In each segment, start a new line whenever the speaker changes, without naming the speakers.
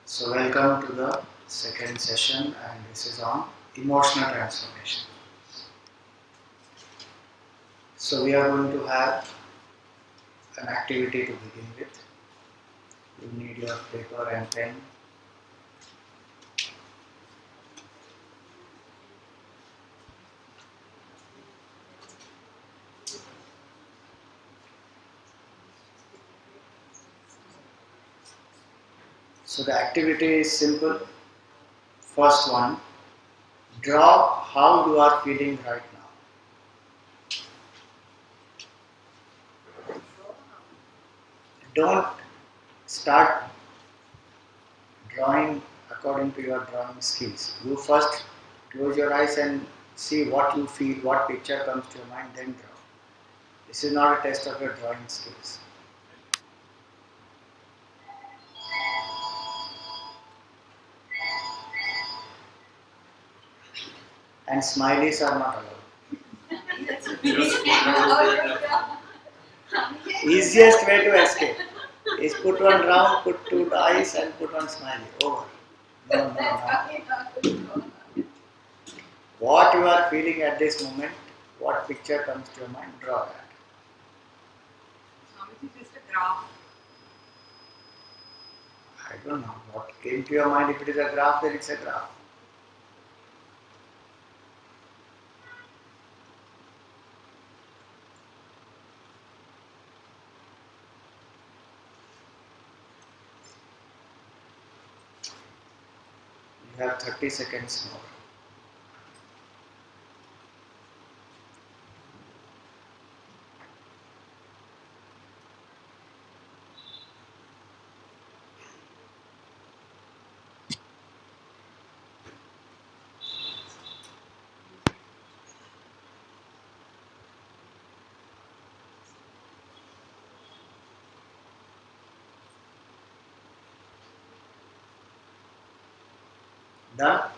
So welcome to the second session, and this is on emotional transformation. So we are going to have an activity to begin with. You need your paper and pen. So the activity is simple. First one, draw how you are feeling right now. Don't start drawing according to your drawing skills. You first close your eyes and see what you feel, what picture comes to your mind, then draw. This is not a test of your drawing skills. And smileys are not allowed. Easiest way to escape is put one round, put two eyes and put one smiley. Over. No. What you are feeling at this moment, what picture comes to your mind, draw that.
Just a graph.
I don't know what came to your mind. If it is a graph, then it's a graph. You have 30 seconds more. Done?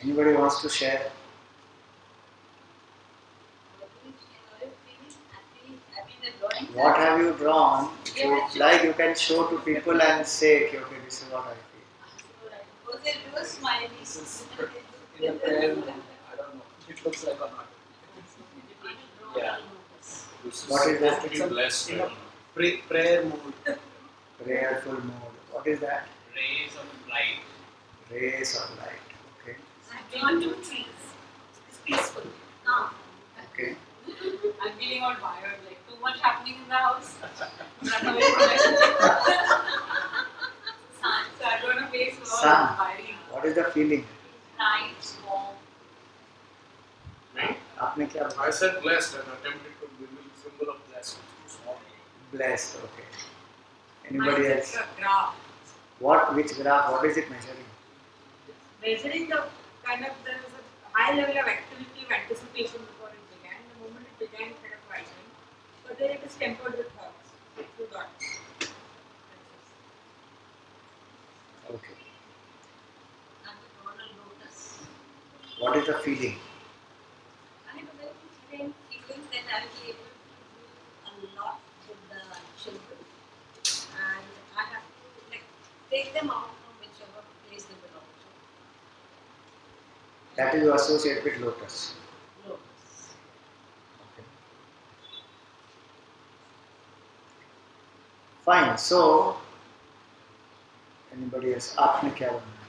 Anybody wants to share? What have you drawn? If you like, you can show to people and say, okay, this is what I feel.
It was smiling.
In a prayer mood, I don't know. It looks like a heart. Yeah.
What is that?
It's blessed. In a prayer mood.
Prayerful mode. What is that?
Rays of light.
Rays of light. Okay.
I've drawn two trees. It's peaceful. Calm.
Okay.
I'm feeling all wired, like too much happening in the house. Run away from everything. Sun. So I don't want to face a lot
Sun.
of wiring.
What is the feeling?
Night, warm.
आपने क्या
I said blessed and attempted to be the symbol of blessed. It's too small.
blessed? Okay. Anybody
Mine
else?
is a graph.
What? Which graph? What is it measuring?
Measuring the kind of, there was a high level of activity of anticipation before it began. The moment it began, it kind of widened. But then it is tempered with thoughts. Through dots.
Okay.
And the coronal lotus.
What is the feeling?
I have a very feeling that I will be able to do a lot with the children. And I have to take them out from whichever place they belong to.
That is associated with lotus.
Lotus.
Okay. Fine. So, anybody else? आपने क्या बनाया?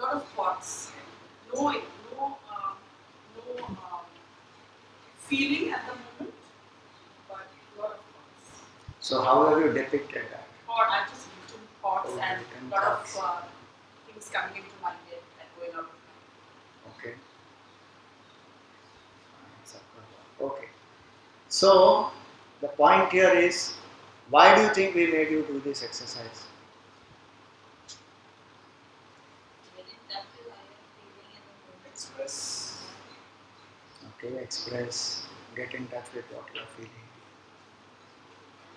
Lot of thoughts. No feeling at the moment, but lot of thoughts.
So, how have you depicted that?
Or I've just written thoughts
Oh,
and
written
lot
thoughts.
of things coming into my head and going out of my
Okay. Okay. So, the point here is, why do you think we made you do this exercise?
Express.
Okay, express, get in touch with what you are feeling.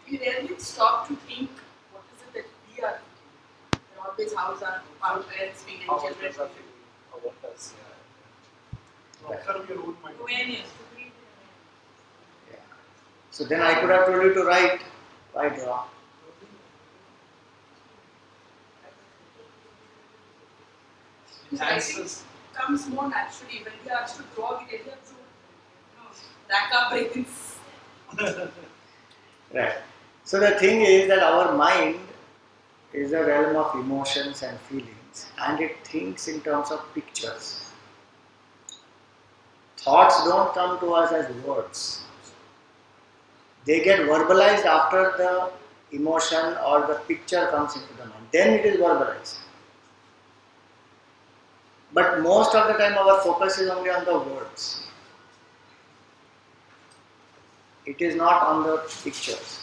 We rarely stop to think what is it that we are thinking. And always how's our parents being and
How
children
does that
feeling.
feel? What does, yeah. Observe your own mind.
Awareness.
Yeah. So then I could have told you to write. Why draw?
It comes more naturally when we are asked to draw. We get to rack our brains.
Right. So the thing is that our mind is a realm of emotions and feelings, and it thinks in terms of pictures. Thoughts don't come to us as words. They get verbalized after the emotion or the picture comes into the mind. Then it is verbalized. But most of the time our focus is only on the words. It is not on the pictures.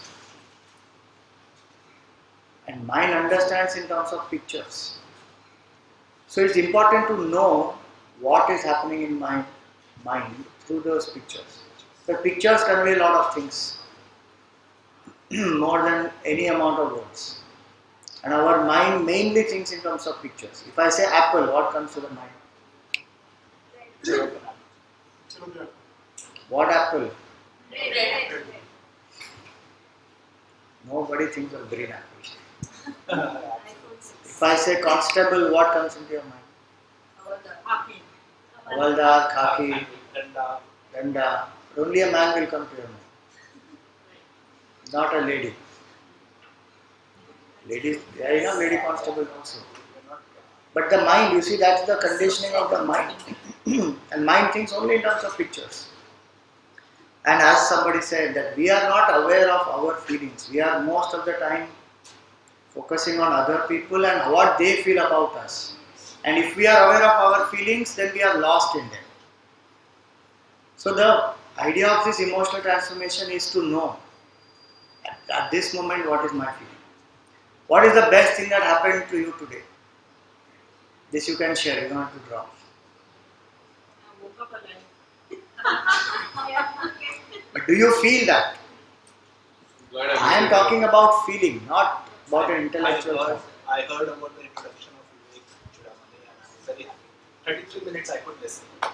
And mind understands in terms of pictures. So it's important to know what is happening in my mind through those pictures. The pictures convey a lot of things, more than any amount of words. And our mind mainly thinks in terms of pictures. If I say apple, what comes to the mind? What apple?
Red.
Nobody thinks of green apple.
iPhone 6.
If I say constable, what comes into your mind? Havaldar, khaki, danda. Only a man will come to your mind, not a lady. Ladies, there are enough lady constables also. But the mind, you see, that's the conditioning of the mind. And mind thinks only in terms of pictures. And as somebody said, that we are not aware of our feelings. We are most of the time focusing on other people and what they feel about us. And if we are aware of our feelings, then we are lost in them. So the idea of this emotional transformation is to know at this moment what is my feeling. What is the best thing that happened to you today? This you can share, you don't have to draw.
I woke up alive.
But do you feel that? I am talking about feeling, not about an intellectual thought.
I heard about the introduction of Vivek Chudamani and I was very happy. 33 minutes I could listen.
I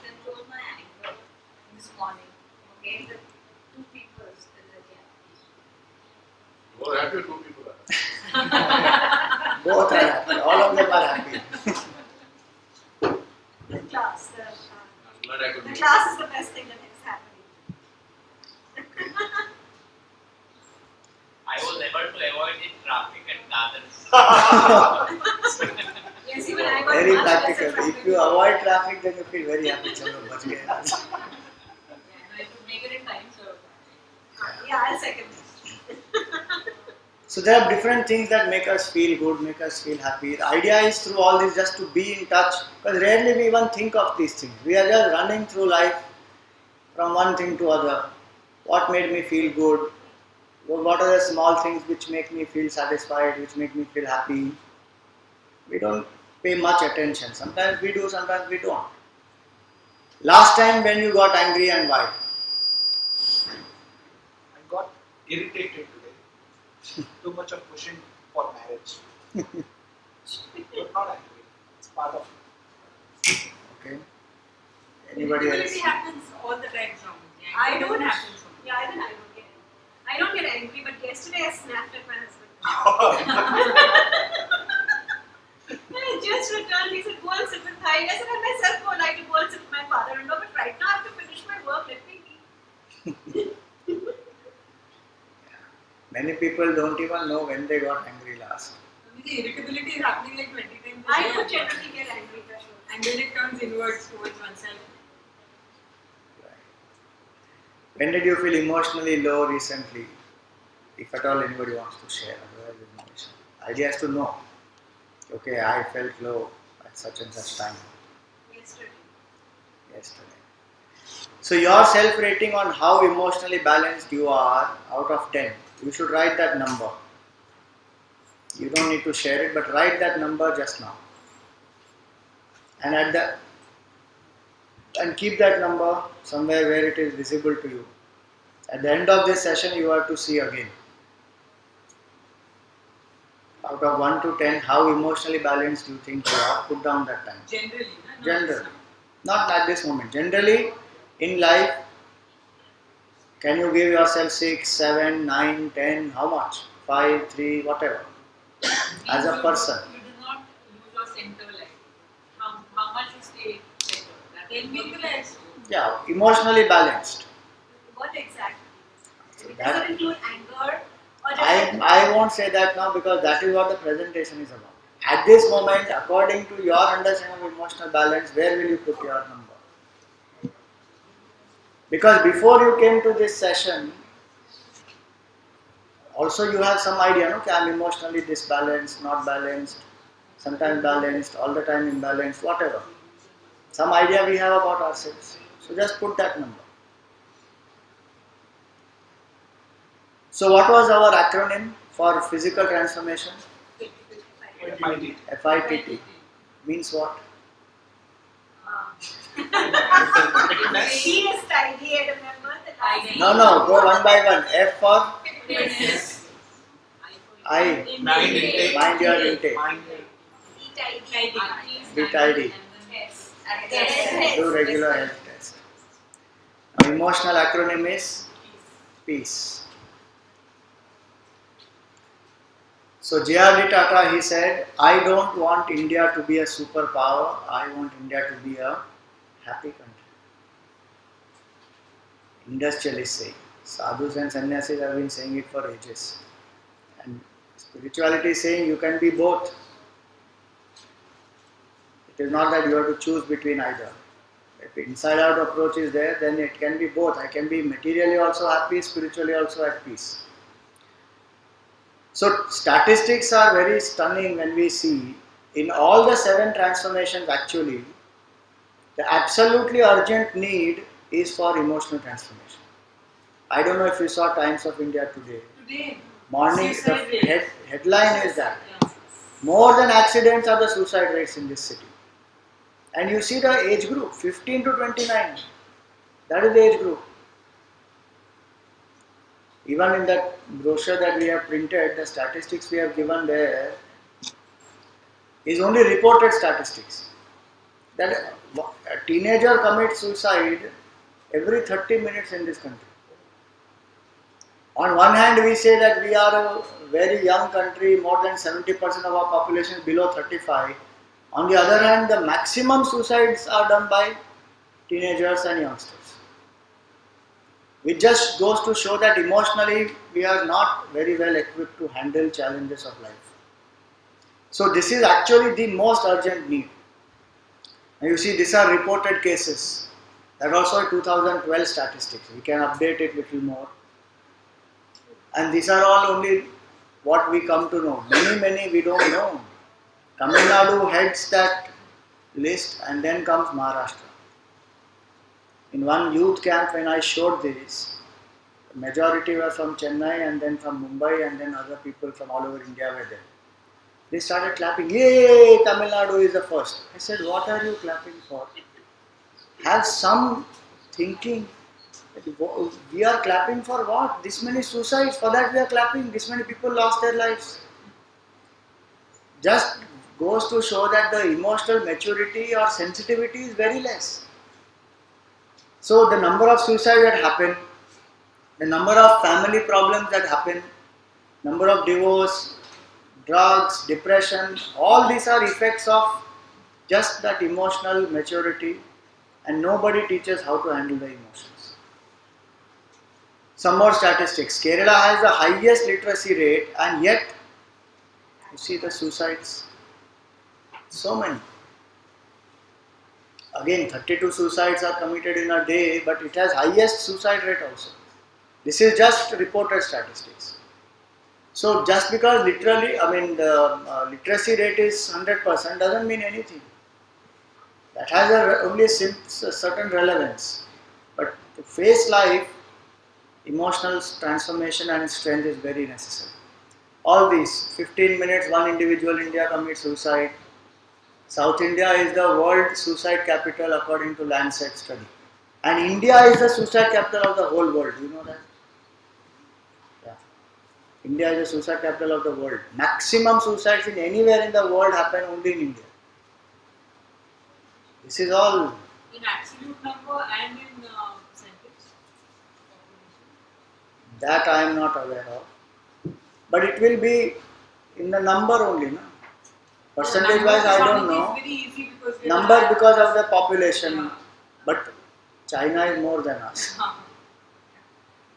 controlled my anger this morning. Okay, the two people still
You are happy, two people are.
Both are happy, all of them are happy.
The class.
I'm glad I could
The
meet
class is the best thing that is happening.
I was able to avoid the traffic at Dadars.
Yes, even I got
Very
much lesser
practical.
traffic.
If you avoid traffic, then you feel very happy. Chalo, bach gaye.
Yeah, no, I could make it in time, so yeah, I'll second this.
So there are different things that make us feel good, make us feel happy. The idea is through all this just to be in touch, because rarely we even think of these things. We are just running through life from one thing to other. What made me feel good? What are the small things which make me feel satisfied, which make me feel happy? We don't pay much attention. Sometimes we do, sometimes we don't. Last time when you got angry and why?
I got irritated today. Too much of pushing for marriage. But not angry. It's part of it.
Okay. Anybody
Irritability
else?
happens all the time from me. I don't happen from me. Yeah, even I don't get angry. I don't get angry, but yesterday I snapped at my husband. I just returned. He said, go and sit with Thai. I said, I myself would like to go and sit with my father-in-law, but right now I have to finish my work. Let me be.
Many people don't even know when they got angry last.
The irritability is happening like 20 times. I do generally get angry, for sure. And then it turns inwards towards oneself.
When did you feel emotionally low recently? If at all anybody wants to share, otherwise there's no issue. Idea is to know. Okay, I felt low at such and such time yesterday. So your self-rating on how emotionally balanced you are out of 10, you should write that number. You don't need to share it, but write that number just now. And keep that number somewhere where it is visible to you. At the end of this session, you have to see again. Out of 1 to 10, how emotionally balanced you think you are, put down that time.
Generally,
Generally. Not at this moment. Generally, in life, Can you give yourself 6, 7, 9, 10, how much? 5, 3, whatever. As a person.
You do not lose your center like how much you stay centered. That
Then we will ask
Yeah, emotionally balanced.
what exactly?
So
Does
that,
it include anger or just
I won't say that now because that is what the presentation is about. At this moment, according to your understanding of emotional balance, where will you put your number? Because before you came to this session, also you have some idea, no? Okay, I'm emotionally disbalanced, not balanced, sometimes balanced, all the time imbalanced, whatever. Some idea we have about ourselves. So just put that number. So what was our acronym for physical transformation?
FIT.
FITT. Means what?
She is tidy, I remember the last
No, go one by one. F for
Yes.
I.
Mind intake.
Mind your intake.
Mind
Be tidy.
Yes.
Do regular health test. Now, emotional acronym is peace. So J.R.D. Tata, he said, I don't want India to be a superpower. I want India to be a happy country. Industrialists say. Sadhus and sannyasis have been saying it for ages. And spirituality is saying you can be both. It is not that you have to choose between either. If inside out approach is there, then it can be both. I can be materially also happy, spiritually also at peace. So statistics are very stunning when we see in all the 7 transformations actually, the absolutely urgent need is for emotional transformation. I don't know if you saw Times of India today.
Today.
Morning, the
Suicide rates.
headline is that
Yeah.
more than accidents are the suicide rates in this city. And you see the age group, 15 to 29. That is the age group. Even in that brochure that we have printed, the statistics we have given there is only reported statistics. That a teenager commits suicide every 30 minutes in this country. On one hand, we say that we are a very young country, more than 70% of our population is below 35. On the other hand, the maximum suicides are done by teenagers and youngsters. It just goes to show that emotionally we are not very well equipped to handle challenges of life. So this is actually the most urgent need. And you see, these are reported cases. That also 2012 statistics. We can update it little more. And these are all only what we come to know. Many we don't know. Tamil Nadu heads that list and then comes Maharashtra. In one youth camp when I showed this, the majority were from Chennai and then from Mumbai and then other people from all over India were there. They started clapping, yay, Tamil Nadu is the first. I said, what are you clapping for? Have some thinking. We are clapping for what? This many suicides, for that we are clapping. This many people lost their lives. Just goes to show that the emotional maturity or sensitivity is very less. So the number of suicides that happen, the number of family problems that happen, number of divorce, drugs, depression, all these are effects of just that emotional maturity, and nobody teaches how to handle the emotions. Some more statistics. Kerala has the highest literacy rate and yet you see the suicides. So many. Again, 32 suicides are committed in a day, but it has highest suicide rate also. This is just reported statistics. So just because the literacy rate is 100% doesn't mean anything. That has only a certain relevance. But to face life, emotional transformation and strength is very necessary. All these, 15 minutes, one individual in India commits suicide. South India is the world suicide capital according to Lancet study. And India is the suicide capital of the whole world. Do you know that? Yeah. India is the suicide capital of the world. Maximum suicides in anywhere in the world happen only in India. This is all
In absolute number and in percentage.
that I am not aware of. But it will be in the number only, no? Percentage wise, I don't know.
It's very easy because we
Number
are
because of the population,
Yeah.
but China is more than us.
Huh.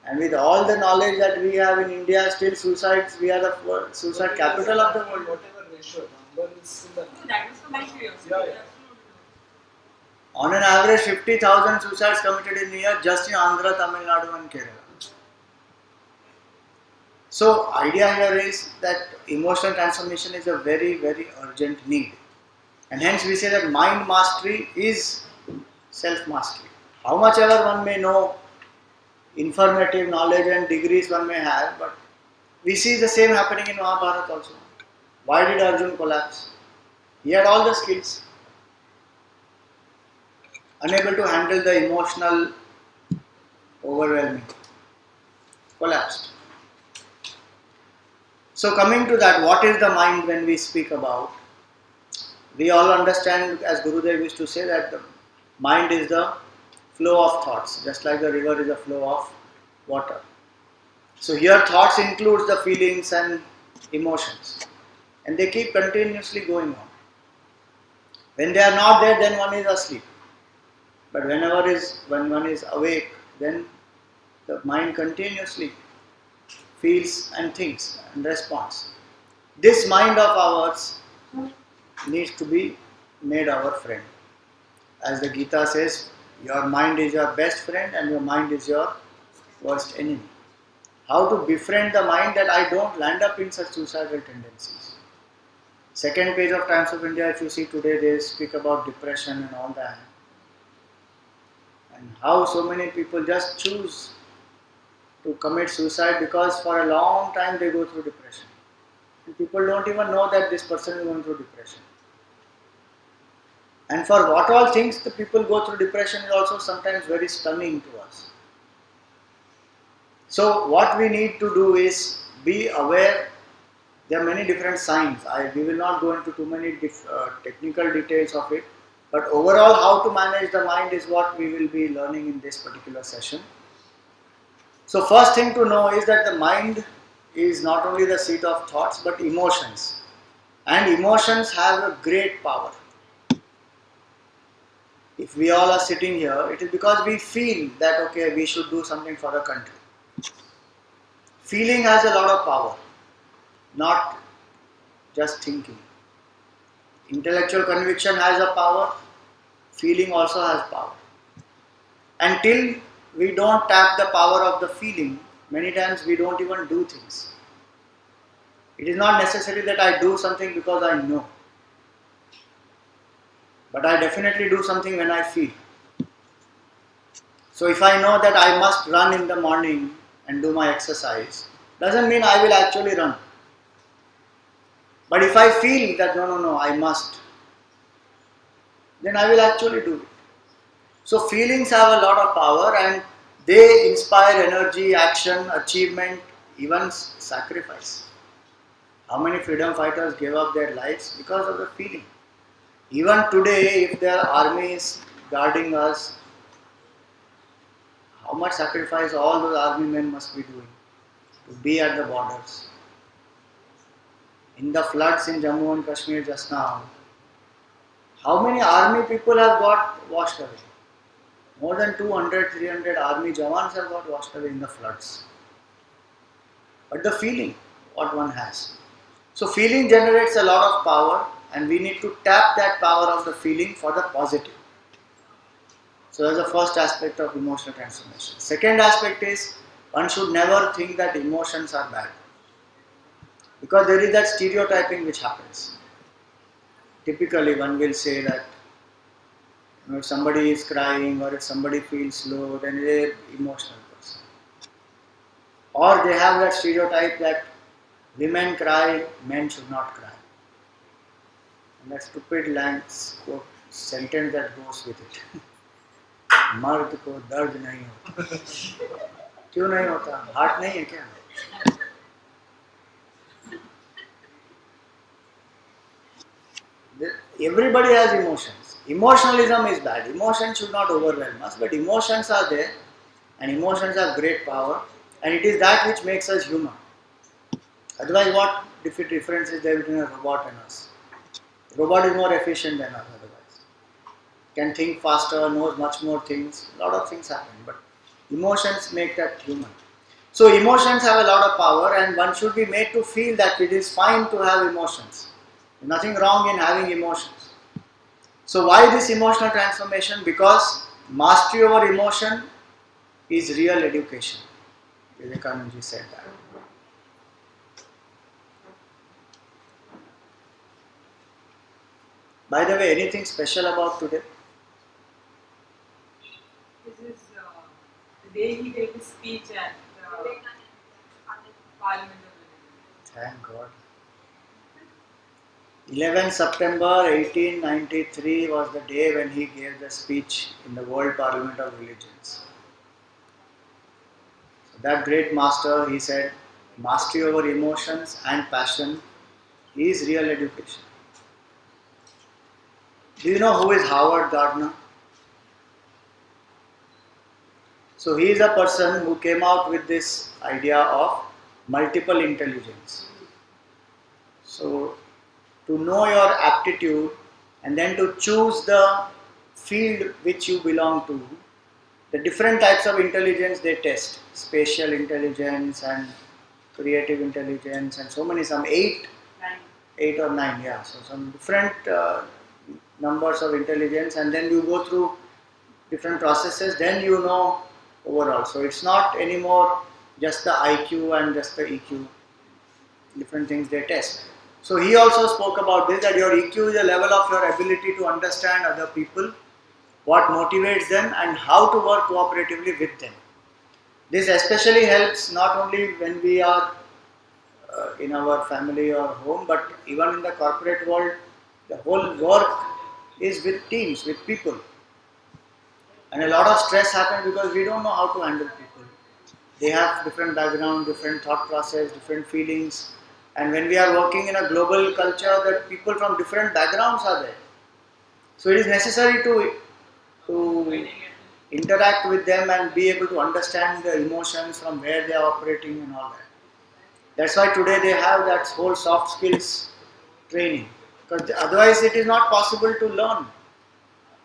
And with all the knowledge that we have in India, still suicides, we are the suicide capital of the world.
Whatever ratio, number is in the
No, that was for my curiosity.
Yeah, yeah.
Absolutely.
On an average, 50,000 suicides committed in a year just in Andhra, Tamil Nadu and Kerala. So, idea here is that emotional transformation is a very, very urgent need. And hence we say that mind mastery is self-mastery. How much ever one may know, informative knowledge and degrees one may have, but we see the same happening in Mahabharata also. Why did Arjun collapse? He had all the skills, unable to handle the emotional overwhelming, collapsed. So coming to that, what is the mind when we speak about? We all understand, as Gurudev used to say, that the mind is the flow of thoughts, just like the river is a flow of water. So here thoughts includes the feelings and emotions, and they keep continuously going on. When they are not there, then one is asleep. But when one is awake, then the mind continuously feels and thinks and responds. This mind of ours needs to be made our friend. As the Gita says, your mind is your best friend and your mind is your worst enemy. How to befriend the mind that I don't land up in such suicidal tendencies. Second page of Times of India, if you see today, they speak about depression and all that. And how so many people just choose to commit suicide because for a long time they go through depression. And people don't even know that this person is going through depression. And for what all things the people go through depression is also sometimes very stunning to us. So what we need to do is be aware. There are many different signs. We will not go into too many technical details of it. But overall, how to manage the mind is what we will be learning in this particular session. So first thing to know is that the mind is not only the seat of thoughts but emotions. And emotions have a great power. If we all are sitting here, it is because we feel that okay, we should do something for the country. Feeling has a lot of power, not just thinking. Intellectual conviction has a power, feeling also has power. Until we don't tap the power of the feeling, many times we don't even do things. It is not necessary that I do something because I know. But I definitely do something when I feel. So if I know that I must run in the morning and do my exercise, doesn't mean I will actually run. But if I feel that no, I must, then I will actually do it. So feelings have a lot of power and they inspire energy, action, achievement, even sacrifice. How many freedom fighters gave up their lives because of the feeling? Even today, if there are armies guarding us, how much sacrifice all those army men must be doing to be at the borders. In the floods in Jammu and Kashmir just now, how many army people have got washed away? More than 200, 300 army jawans have got washed away in the floods. But the feeling, what one has. So feeling generates a lot of power and we need to tap that power of the feeling for the positive. So that's the first aspect of emotional transformation. Second aspect is one should never think that emotions are bad. Because there is that stereotyping which happens. Typically one will say that if somebody is crying or if somebody feels low, then they are emotional person. Or they have that stereotype that women cry, men should not cry. And that stupid quote sentence that goes with it. मर्द को दर्द नहीं होता. क्यों नहीं होता? Heart नहीं है क्या? Everybody has emotions. Emotionalism is bad. Emotions should not overwhelm us, but emotions are there and emotions have great power And it is that which makes us human. Otherwise, what difference is there between a robot and us? The robot is more efficient than us otherwise. Can think faster, knows much more things. A lot of things happen, but emotions make that human. So emotions have a lot of power, and one should be made to feel that it is fine to have emotions. There's nothing wrong in having emotions. So why this emotional transformation? Because mastery over emotion is real education. Vivekananda said that. By the way, anything special about today?
This is the day he gave his speech at Parliament of
Thank God. 11 September 1893 was the day when he gave the speech in the World Parliament of Religions. So that great master, he said, mastery over emotions and passion is real education. Do you know who is Howard Gardner? So he is a person who came out with this idea of multiple intelligence. So to know your aptitude and then to choose the field which you belong to, the different types of intelligence they test, spatial intelligence and creative intelligence and so many, some 8 or 9, yeah, so some different numbers of intelligence, and then you go through different processes, then you know overall. So it's not anymore just the IQ and just the EQ, different things they test. So he also spoke about this, that your EQ is a level of your ability to understand other people, what motivates them and how to work cooperatively with them. This especially helps not only when we are in our family or home, but even in the corporate world. The whole work is with teams, with people. And a lot of stress happens because we don't know how to handle people. They have different background, different thought process, different feelings. And when we are working in a global culture, that people from different backgrounds are there. So it is necessary to interact with them and be able to understand the emotions from where they are operating and all that. That's why today they have that whole soft skills training. Because otherwise it is not possible to learn.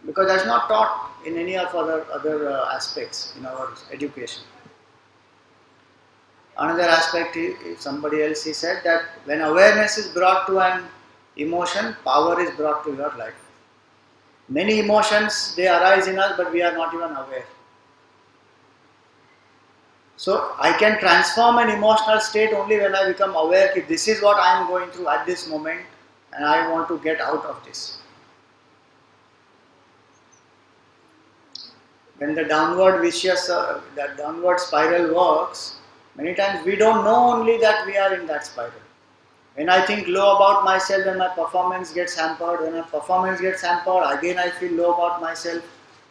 Because that's not taught in any of other aspects in our education. Another aspect, somebody else he said that when awareness is brought to an emotion, power is brought to your life. Many emotions, they arise in us, but we are not even aware. So I can transform an emotional state only when I become aware that this is what I am going through at this moment and I want to get out of this. When the downward vicious, that downward spiral works, many times we don't know only that we are in that spiral. When I think low about myself, then my performance gets hampered. When my performance gets hampered, again I feel low about myself.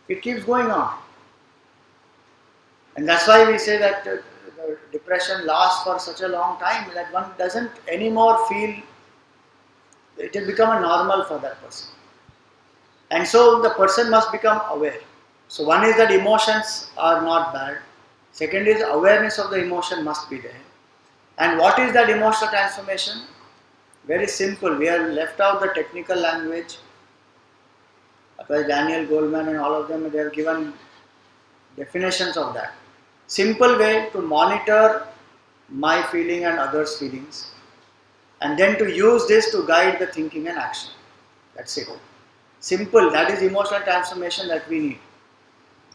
It keeps going on. And that's why we say that the depression lasts for such a long time that one doesn't anymore feel, it has become a normal for that person. And so the person must become aware. So one is that emotions are not bad. Second is awareness of the emotion must be there. And what is that emotional transformation? Very simple. We have left out the technical language. Otherwise Daniel Goleman and all of them, they have given definitions of that. Simple way to monitor my feeling and others' feelings, and then to use this to guide the thinking and action. That's it. Simple. That is emotional transformation that we need.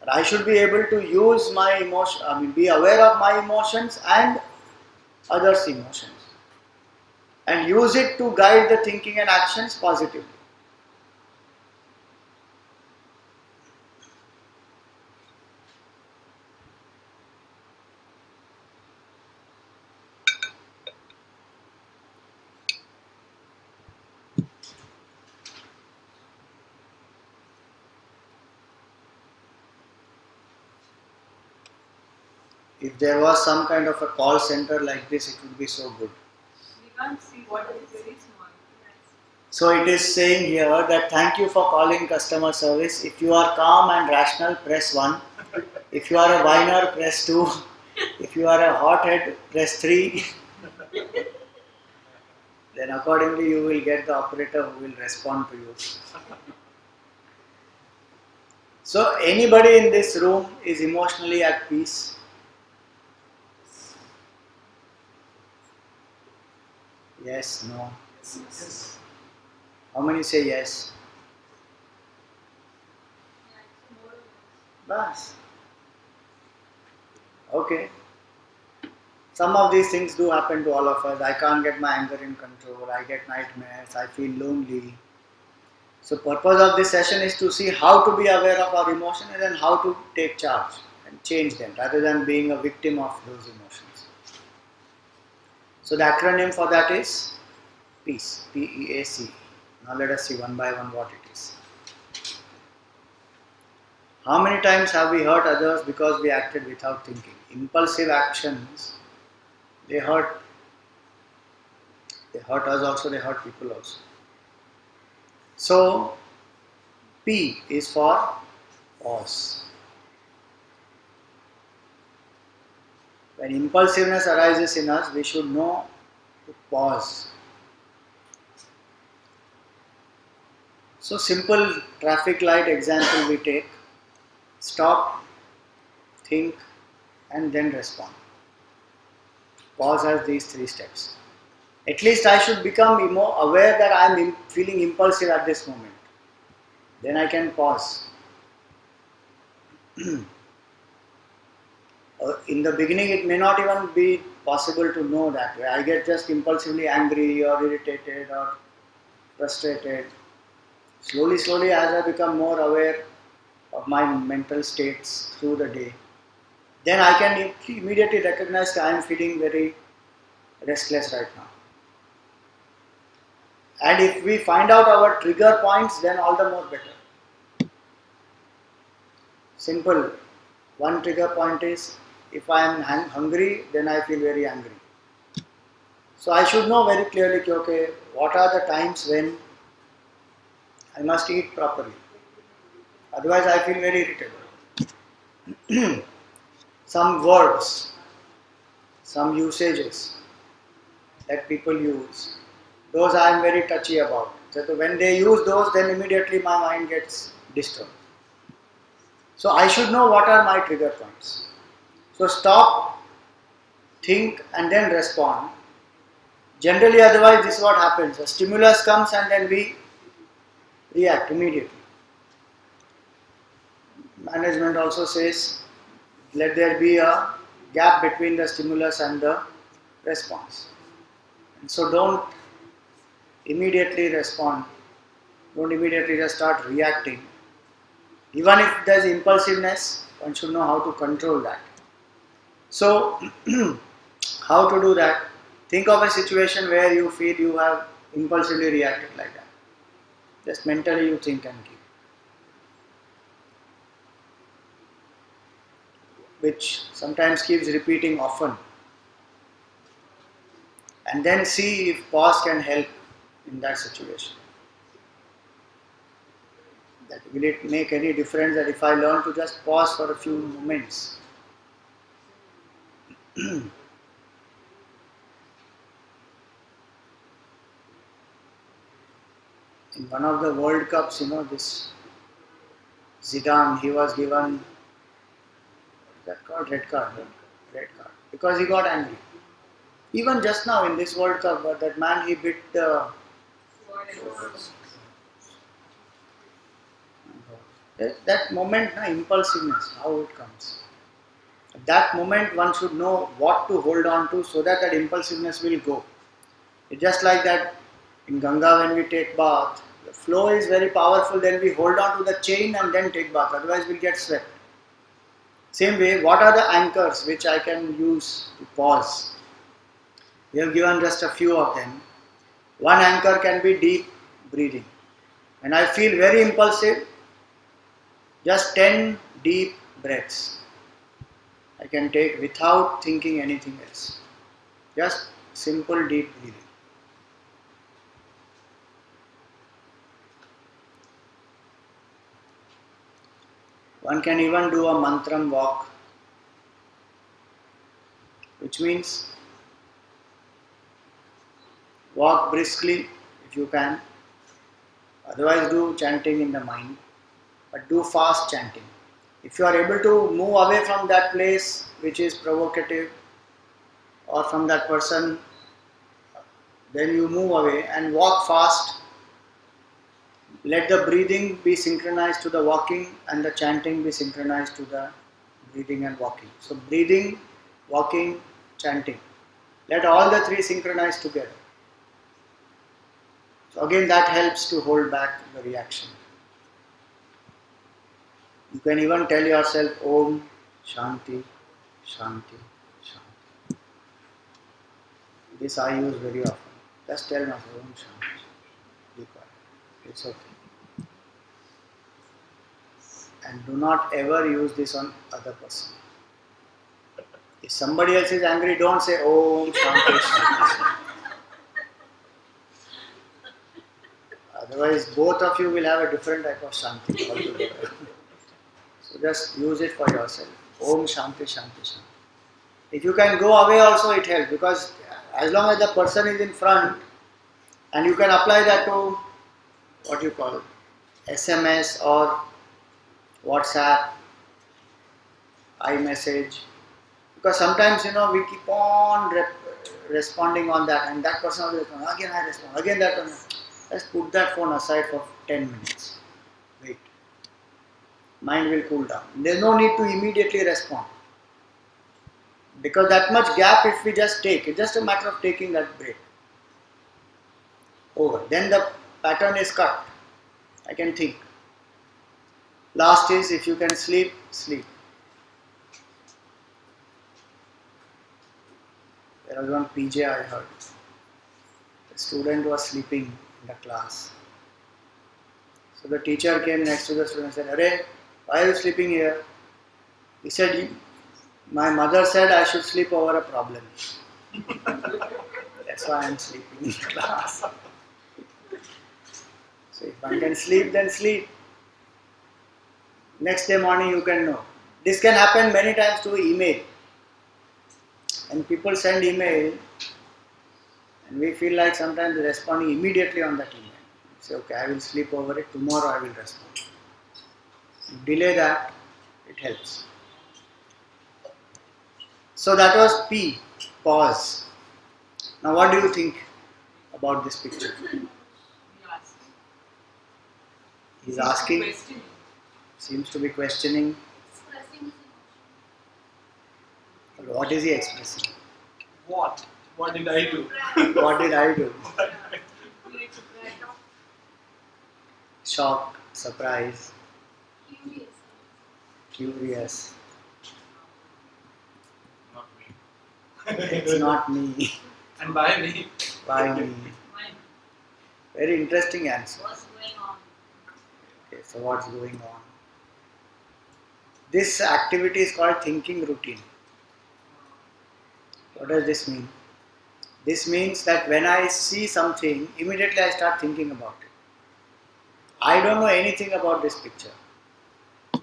I should be able to use my emotion, be aware of my emotions and others' emotions, and use it to guide the thinking and actions positively. If there was some kind of a call center like this, it would be so good.
We can't see what is very small.
So it is saying here that thank you for calling customer service. If you are calm and rational, press 1. If you are a whiner, press 2. If you are a hothead, press 3. Then accordingly you will get the operator who will respond to you. So anybody in this room is emotionally at peace? Yes, no.
Yes.
How many say yes? Bas. Okay. Some of these things do happen to all of us. I can't get my anger in control. I get nightmares. I feel lonely. So purpose of this session is to see how to be aware of our emotions and then how to take charge and change them rather than being a victim of those emotions. So the acronym for that is PEACE. P-E-A-C. Now let us see one by one what it is. How many times have we hurt others because we acted without thinking? Impulsive actions, they hurt. They hurt us also, they hurt people also. So P is for pause. When impulsiveness arises in us, we should know to pause. So simple traffic light example we take. Stop, think and then respond. Pause has these 3 steps. At least I should become more aware that I am feeling impulsive at this moment. Then I can pause. In the beginning it may not even be possible to know that way. I get just impulsively angry or irritated or frustrated. Slowly as I become more aware of my mental states through the day, then I can immediately recognize that I am feeling very restless right now. And if we find out our trigger points, then all the more better. Simple. One trigger point is if I am hungry, then I feel very angry. So I should know very clearly, okay, what are the times when I must eat properly. Otherwise I feel very irritable. Some words, some usages that people use, those I am very touchy about. So when they use those, then immediately my mind gets disturbed. So I should know what are my trigger points. So stop, think and then respond. Generally otherwise this is what happens. A stimulus comes and then we react immediately. Management also says let there be a gap between the stimulus and the response. And so don't immediately respond. Don't immediately just start reacting. Even if there is impulsiveness, one should know how to control that. So, how to do that? Think of a situation where you feel you have impulsively reacted like that. Just mentally you think and keep. Which sometimes keeps repeating often. And then see if pause can help in that situation. That will it make any difference that if I learn to just pause for a few moments? In one of the World Cups, this Zidane, he was given that called red card, right? Red card, because he got angry. Even just now in this World Cup, that man he bit the. That moment, impulsiveness, how it comes. At that moment, one should know what to hold on to so that impulsiveness will go. It's just like that in Ganga when we take bath, the flow is very powerful, then we hold on to the chain and then take bath, otherwise we'll get swept. Same way, what are the anchors which I can use to pause? We have given just a few of them. One anchor can be deep breathing. When I feel very impulsive, just 10 deep breaths I can take without thinking anything else. Just simple deep breathing. One can even do a mantram walk. which means walk briskly if you can. Otherwise, do chanting in the mind, but do fast chanting. If you are able to move away from that place which is provocative or from that person, then you move away and walk fast. Let the breathing be synchronized to the walking and the chanting be synchronized to the breathing and walking. So, breathing, walking, chanting. Let all the three synchronize together. So, again, that helps to hold back the reaction. You can even tell yourself Om Shanti, Shanti, Shanti. This I use very often. Just tell myself Om Shanti. Be quiet. It's okay. And do not ever use this on other person. If somebody else is angry, don't say Om Shanti, Shanti. Otherwise, both of you will have a different type of Shanti altogether. So just use it for yourself. Om Shanti, Shanti, Shanti. If you can go away also, it helps, because as long as the person is in front and you can apply that to what you call SMS or WhatsApp, iMessage, because sometimes we keep on responding on that, and that person will respond, again I respond, again that one. Just put that phone aside for 10 minutes. Wait. Mind will cool down. There's no need to immediately respond. Because that much gap, if we just take, it's just a matter of taking that break. Over. Then the pattern is cut. I can think. Last is, if you can sleep, sleep. There was one PJ I heard. The student was sleeping in the class. So the teacher came next to the student and said, "Arey, why are you sleeping here?" He said, "My mother said I should sleep over a problem. That's why I am sleeping in class." So if one can sleep, then sleep. Next day morning you can know. This can happen many times through email. And people send email and we feel like sometimes responding immediately on that email. Say, okay, I will sleep over it, tomorrow I will respond. Delay that, it helps. So that was P, pause. Now what do you think about this picture? He's asking,
Questioning.
seems to be questioning.
Expressing his
What is he expressing?
What? What did I do?
What did I do?
Create surprise.
Shock, surprise,
emotion.
curious.
Not me.
It's not me.
And by me.
Why me?
Mine.
Very interesting answer.
What's going on?
Okay, so what's going on? This activity is called thinking routine. What does this mean? This means that when I see something, immediately I start thinking about it. I don't know anything about this picture.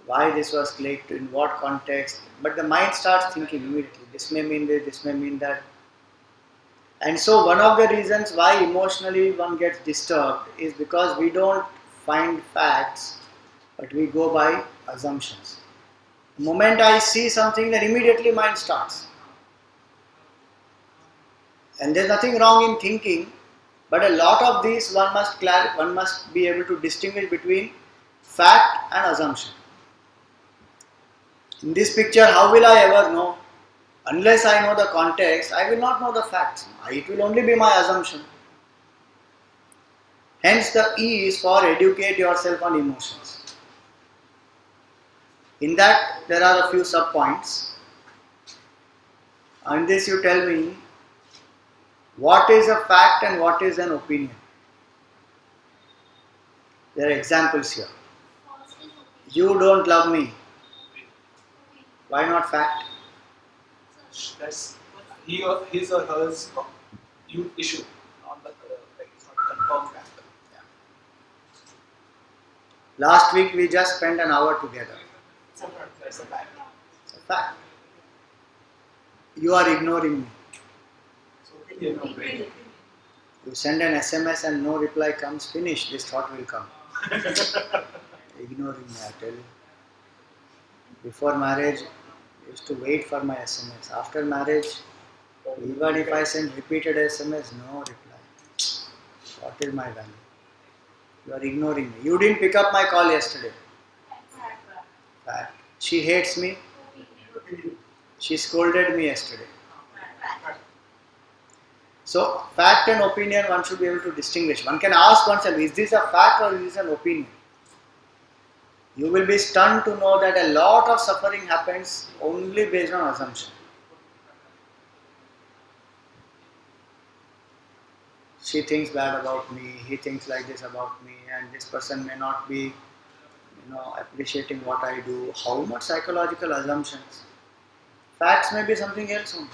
Why this was clicked, in what context, but the mind starts thinking immediately. This may mean this may mean that. And so one of the reasons why emotionally one gets disturbed is because we don't find facts, but we go by assumptions. The moment I see something, then immediately mind starts. And there's nothing wrong in thinking, but a lot of these one must be able to distinguish between fact and assumption. In this picture, how will I ever know? Unless I know the context, I will not know the facts. It will only be my assumption. Hence the E is for educate yourself on emotions. In that, there are a few sub-points. In this you tell me, what is a fact and what is an opinion? There are examples here.
False is opinion.
You don't love me. Why not fact?
That's his or hers issue, not the it's not a confirmed fact.
Last week we just spent an hour together.
That's a fact.
It's a fact. You are ignoring me.
So, you know, brain.
You send an SMS and no reply comes, finish, this thought will come. Ignoring me, I tell you. Before marriage, I used to wait for my SMS. After marriage, even if I send repeated SMS, no reply. What is my value? You are ignoring me. You didn't pick up my call yesterday. Fact. She hates me. She scolded me yesterday. So, fact and opinion one should be able to distinguish. One can ask oneself, is this a fact or is this an opinion? You will be stunned to know that a lot of suffering happens only based on assumption. She thinks bad about me, he thinks like this about me, and this person may not be, appreciating what I do. How much psychological assumptions? Facts may be something else only.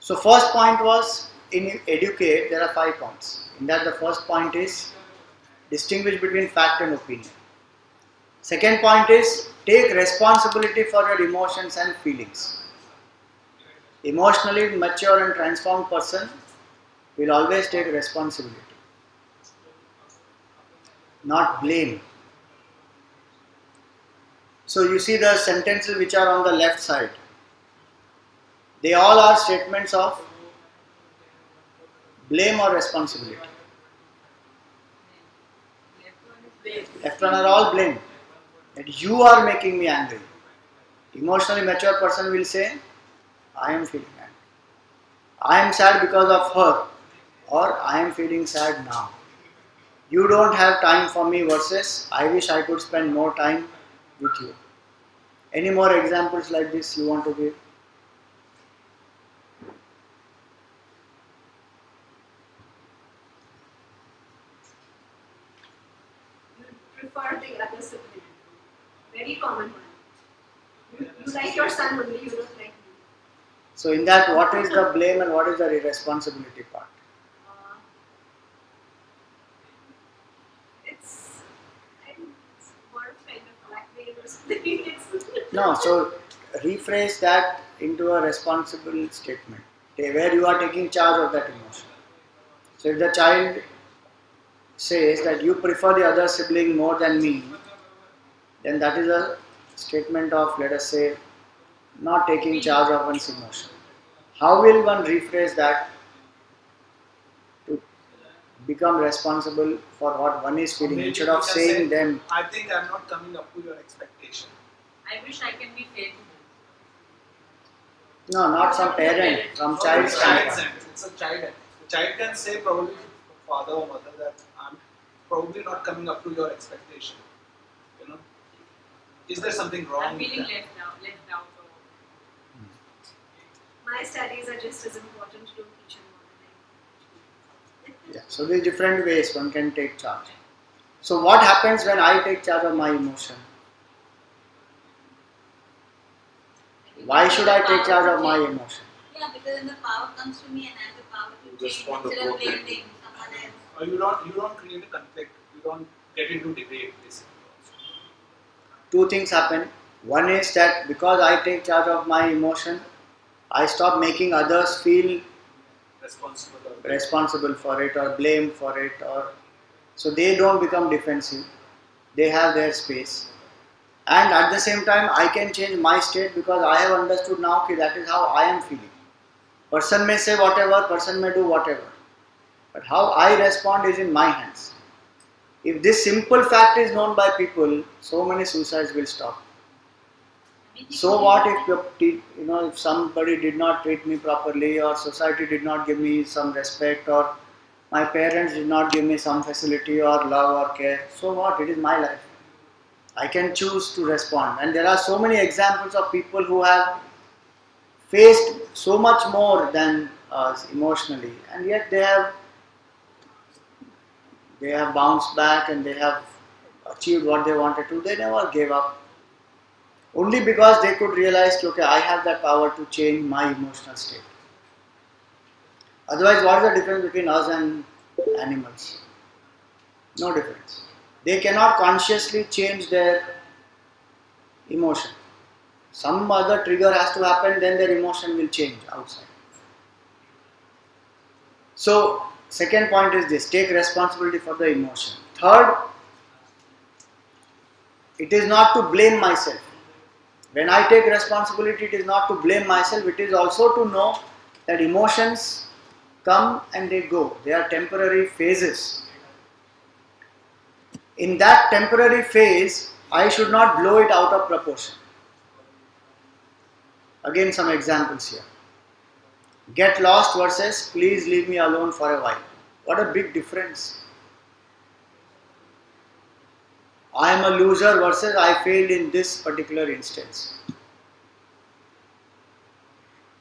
So first point was, in educate, there are 5 points. In that the first point is distinguish between fact and opinion. Second point is take responsibility for your emotions and feelings. Emotionally mature and transformed person will always take responsibility, not blame. So you see the sentences which are on the left side. They all are statements of blame or responsibility. Left one are all blame. That you are making me angry. Emotionally mature person will say, I am feeling angry. I am sad because of her, or I am feeling sad now. You don't have time for me versus I wish I could spend more time with you. Any more examples like this you want to give?
You prefer the other sibling. Very common one. You like your son only, you don't like me.
So in that, what is the blame and what is the irresponsibility part?
It's, I think it's more kind of blackmail or something.
No, so rephrase that into a responsible statement where you are taking charge of that emotion. So if the child says that you prefer the other sibling more than me, then that is a statement of, let us say, not taking charge of one's emotion. How will one rephrase that to become responsible for what one is feeling
Maybe
instead
we
of
can
saying
say,
them?
I think I'm not coming up to your expectation.
I wish I can be fair to them.
No, not from parent, from child's
It's child's
standpoint.
end. It's a child end. The child can say probably to father or mother that I'm probably not coming up to your expectation. You know, is there something wrong
I'm
with
feeling
that?
left out. Or
My studies are just as important, don't teach him more.
Yeah. So there are different ways one can take charge. So what happens when I take charge of my emotion? Why should I take charge of my emotion?
Yeah, because then the power comes to me and I have the power to change
Respond
instead of
appropriately.
blaming someone else.
Or you don't create a conflict. You don't get into debate basically.
Two things happen. One is that because I take charge of my emotion, I stop making others feel responsible for it or blame for it, or so they don't become defensive. They have their space. And at the same time, I can change my state because I have understood now that that is how I am feeling. Person may say whatever, person may do whatever. But how I respond is in my hands. If this simple fact is known by people, so many suicides will stop. So what if somebody did not treat me properly, or society did not give me some respect, or my parents did not give me some facility or love or care? So what? It is my life. I can choose to respond. And there are so many examples of people who have faced so much more than us emotionally, and yet they have bounced back and they have achieved what they wanted to. They never gave up. Only because they could realize, okay, I have that power to change my emotional state. Otherwise, what is the difference between us and animals? No difference. They cannot consciously change their emotion. Some other trigger has to happen, then their emotion will change outside. So, second point is this, take responsibility for the emotion. Third, it is not to blame myself. When I take responsibility, it is not to blame myself, it is also to know that emotions come and they go. They are temporary phases. In that temporary phase, I should not blow it out of proportion. Again, some examples here. Get lost versus please leave me alone for a while. What a big difference. I am a loser versus I failed in this particular instance.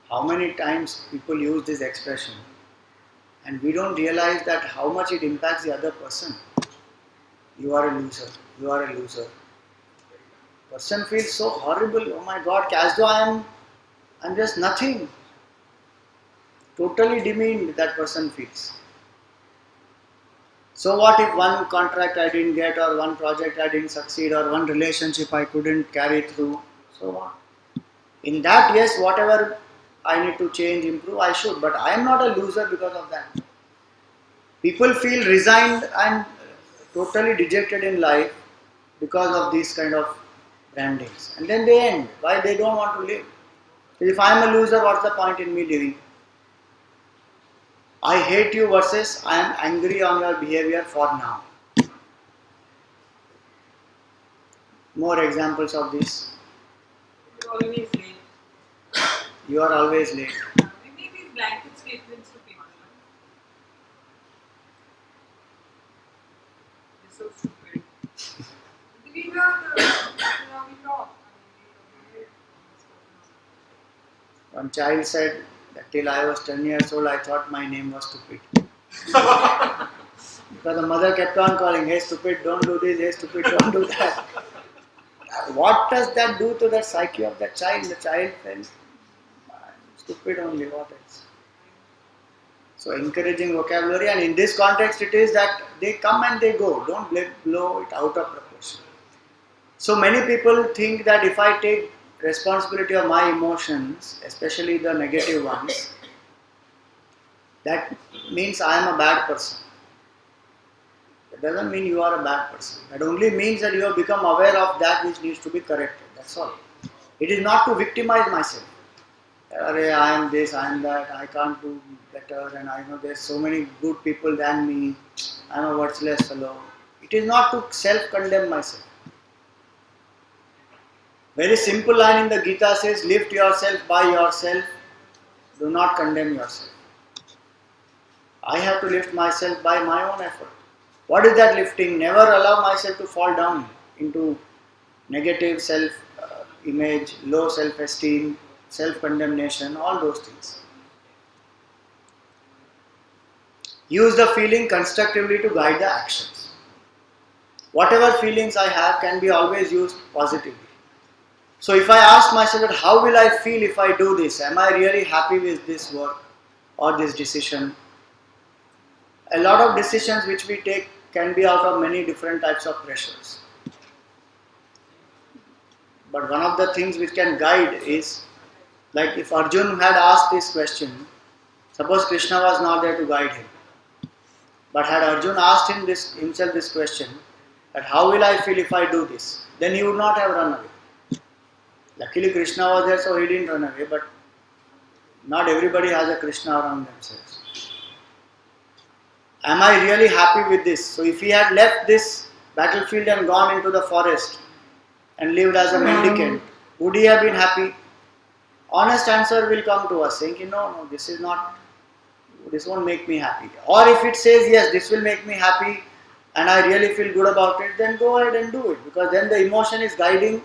How many times people use this expression and we don't realize that how much it impacts the other person. You are a loser. You are a loser. Person feels so horrible. Oh my God, as though I'm just nothing. Totally demeaned that person feels. So what if one contract I didn't get, or one project I didn't succeed, or one relationship I couldn't carry through? So what? In that, yes, whatever I need to change, improve, I should. But I am not a loser because of that. People feel resigned and totally dejected in life because of these kind of brandings. And then they end. Why? They don't want to live. If I am a loser, what's the point in me living? I hate you versus I am angry on your behavior for now. More examples of this.
You're always late.
You are always late.
We make these blanket statements to people. They're so stupid. We talk.
One child said that till I was 10 years old, I thought my name was stupid. Because the mother kept on calling, hey stupid, don't do this, hey stupid, don't do that. What does that do to the psyche of the child? The child felt stupid only, what else? So encouraging vocabulary, and in this context it is that they come and they go, don't blow it out of proportion. So many people think that if I take responsibility of my emotions, especially the negative ones, that means I am a bad person. That doesn't mean you are a bad person. That only means that you have become aware of that which needs to be corrected. That's all. It is not to victimize myself. Array, I am this, I am that, I can't do better, and I know there's so many good people than me, I am a worthless fellow. It is not to self-condemn myself. Very simple line in the Gita says, lift yourself by yourself, do not condemn yourself. I have to lift myself by my own effort. What is that lifting? Never allow myself to fall down into negative self-image, low self-esteem, self-condemnation, all those things. Use the feeling constructively to guide the actions. Whatever feelings I have can be always used positively. So if I ask myself that how will I feel if I do this? Am I really happy with this work or this decision? A lot of decisions which we take can be out of many different types of pressures. But one of the things which can guide is, like if Arjun had asked this question, suppose Krishna was not there to guide him. But had Arjun asked himself this question, that how will I feel if I do this? Then he would not have run away. Luckily Krishna was there, so he didn't run away, but not everybody has a Krishna around themselves. Am I really happy with this? So if he had left this battlefield and gone into the forest and lived as a mendicant, would he have been happy? Honest answer will come to us saying, no, this won't make me happy. Or if it says, yes, this will make me happy and I really feel good about it, then go ahead and do it, because then the emotion is guiding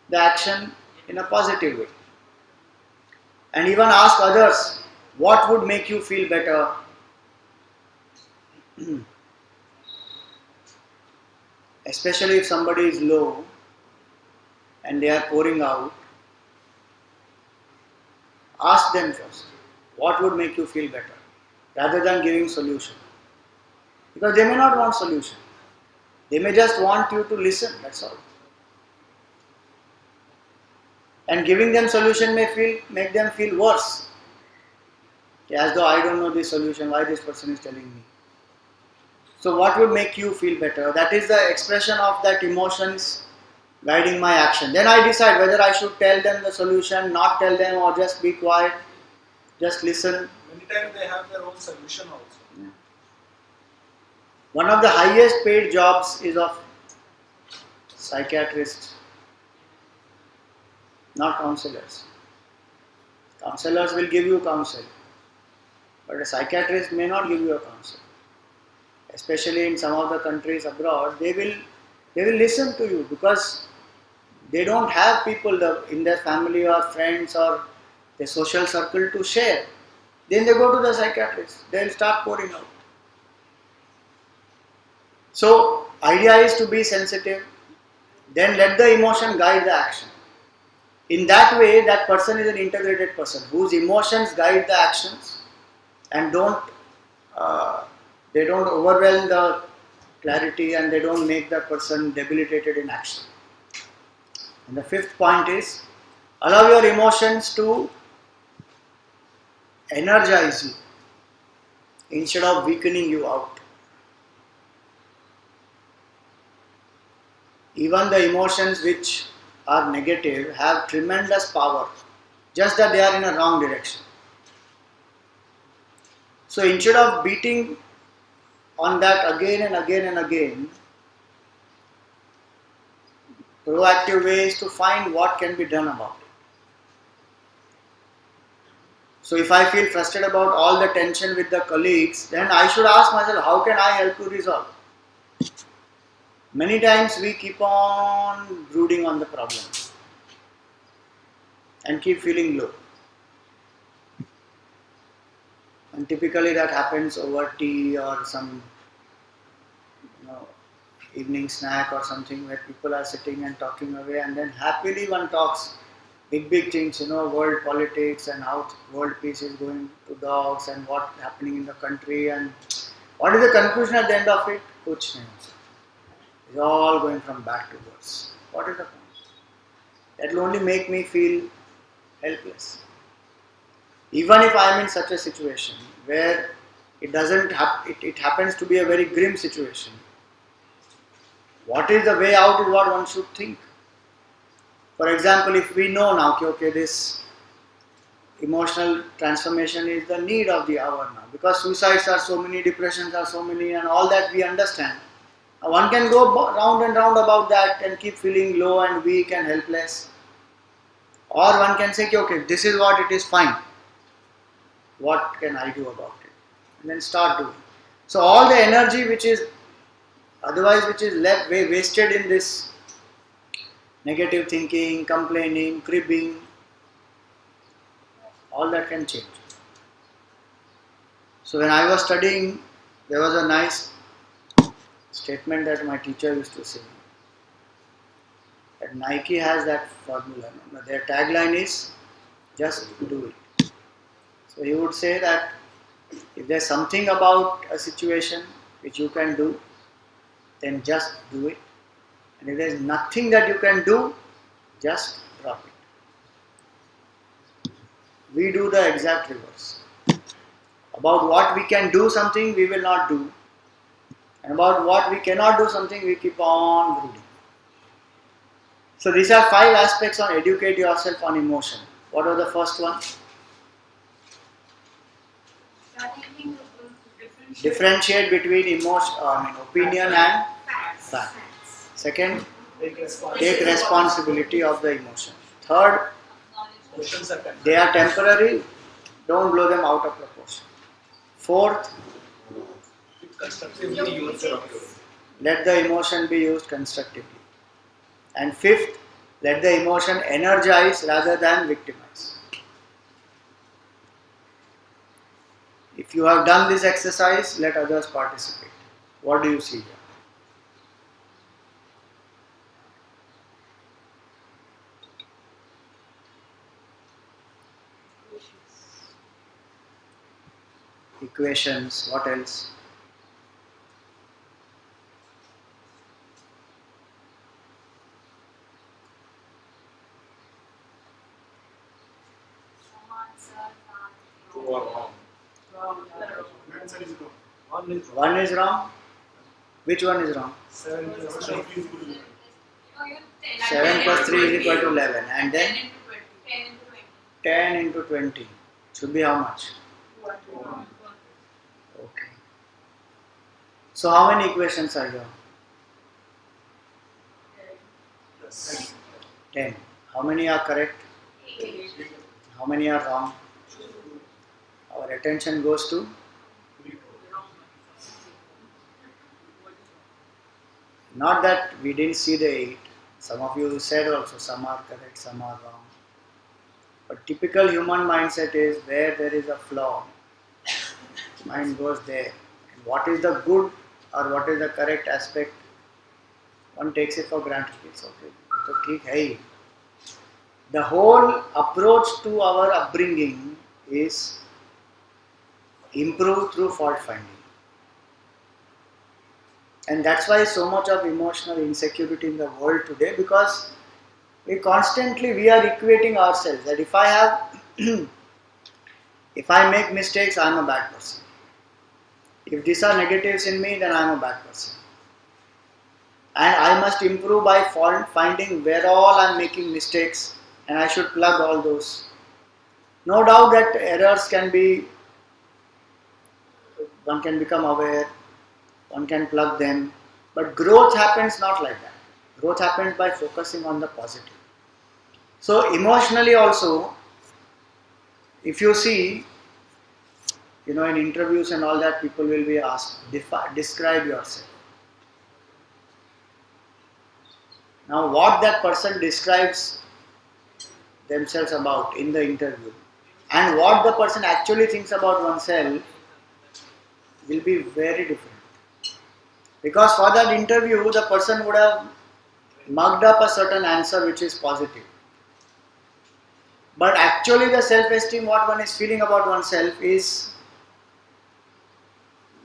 the action in a positive way. And even ask others, what would make you feel better? Especially if somebody is low and they are pouring out, ask them first, what would make you feel better, rather than giving solution. Because they may not want solution. They may just want you to listen, that's all. And giving them solution may make them feel worse. As though I don't know this solution, why this person is telling me. So what would make you feel better? That is the expression of that emotions guiding my action. Then I decide whether I should tell them the solution, not tell them, or just be quiet, just listen.
Many times they have their own solution also.
Yeah. One of the highest paid jobs is of psychiatrists, not counselors. Counselors will give you counsel, but a psychiatrist may not give you a counsel. Especially in some of the countries abroad, they will listen to you because they don't have people in their family or friends or the social circle to share. Then they go to the psychiatrist. They'll start pouring out. So, idea is to be sensitive. Then let the emotion guide the action. In that way, that person is an integrated person whose emotions guide the actions and uh, they don't overwhelm the clarity and they don't make the person debilitated in action. And the fifth point is allow your emotions to energize you instead of weakening you out. Even the emotions which are negative have tremendous power, just that they are in a wrong direction. So instead of beating on that again and again and again, proactive ways to find what can be done about it. So if I feel frustrated about all the tension with the colleagues, then I should ask myself, how can I help to resolve? Many times we keep on brooding on the problem and keep feeling low. And typically that happens over tea or some evening snack or something where people are sitting and talking away, and then happily one talks big things, world politics and how world peace is going to dogs and what's happening in the country, and what is the conclusion at the end of it? Kuch nahi. It's all going from bad to worse. What is the point? That will only make me feel helpless. Even if I am in such a situation where it doesn't it happens to be a very grim situation, what is the way out is what one should think. For example, if we know now, okay, this emotional transformation is the need of the hour now, because suicides are so many, depressions are so many, and all that we understand. Now one can go round and round about that and keep feeling low and weak and helpless. Or one can say, okay, this is what it is, fine. What can I do about it? And then start doing. So all the energy which is left wasted in this negative thinking, complaining, cribbing, all that can change. So when I was studying, there was a nice statement that my teacher used to say. That Nike has that formula. Their tagline is just do it. So he would say that if there's something about a situation which you can do, then just do it. And if there's nothing that you can do, just drop it. We do the exact reverse. About what we can do something, we will not do. And about what we cannot do something, we keep on brooding. So these are 5 aspects on educate yourself on emotion. What was the first one?
Starting to
Differentiate between opinion and
facts.
fact. Second,
Take
take responsibility of the emotion. Third,
Emotions are
they are temporary, don't blow them out of proportion. Fourth,
constructively use your
let the emotion be used constructively. And fifth, let the emotion energize rather than victimize. If you have done this exercise, let others participate. What do you see here? Equations, what else?
or wrong.
Answer is wrong. One is wrong.
One is wrong. Which one is wrong?
7 plus 3 is equal to 11.
Oh, you
7 plus 3 is equal to 11. And
10
then
into 20. 10 into 20.
10 into 20 should be how much? Okay. So how many equations are here?
Yes.
10. How many are correct? How many are wrong? Our attention goes to not that we didn't see the 8. Some of you said also some are correct, some are wrong. But typical human mindset is where there is a flaw, mind goes there. And what is the good or what is the correct aspect, one takes it for granted. It's okay. So ठीक है ही. The whole approach to our upbringing is improve through fault finding. And that's why so much of emotional insecurity in the world today, because we are equating ourselves that if I have if I make mistakes, I am a bad person. If these are negatives in me, then I am a bad person. And I must improve by finding where all I am making mistakes, and I should plug all those. No doubt that errors can be, one can become aware, one can plug them, but growth happens not like that. Growth happens by focusing on the positive. So emotionally also, if you see, in interviews and all that, people will be asked, describe yourself. Now what that person describes themselves about in the interview and what the person actually thinks about oneself will be very different. Because for that interview, the person would have mugged up a certain answer which is positive. But actually the self-esteem, what one is feeling about oneself is,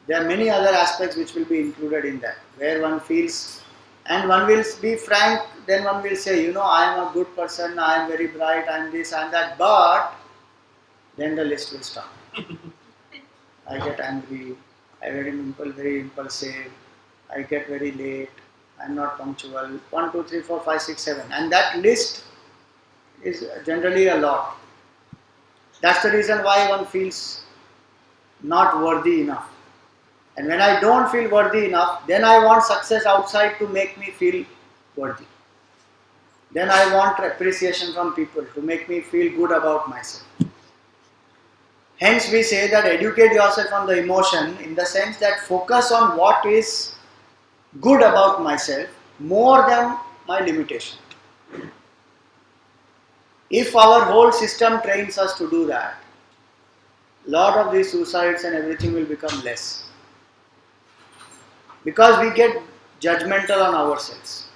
there are many other aspects which will be included in that, where one feels, and one will be frank, then one will say, I am a good person, I am very bright, I am this, I am that, but then the list will start. I get angry, I am very impulsive, I get very late, I am not punctual, 1, 2, 3, 4, 5, 6, 7, and that list is generally a lot. That's the reason why one feels not worthy enough. And when I don't feel worthy enough, then I want success outside to make me feel worthy. Then I want appreciation from people to make me feel good about myself. Hence we say that educate yourself on the emotion, in the sense that focus on what is good about myself more than my limitation. If our whole system trains us to do that, lot of these suicides and everything will become less. Because we get judgmental on ourselves.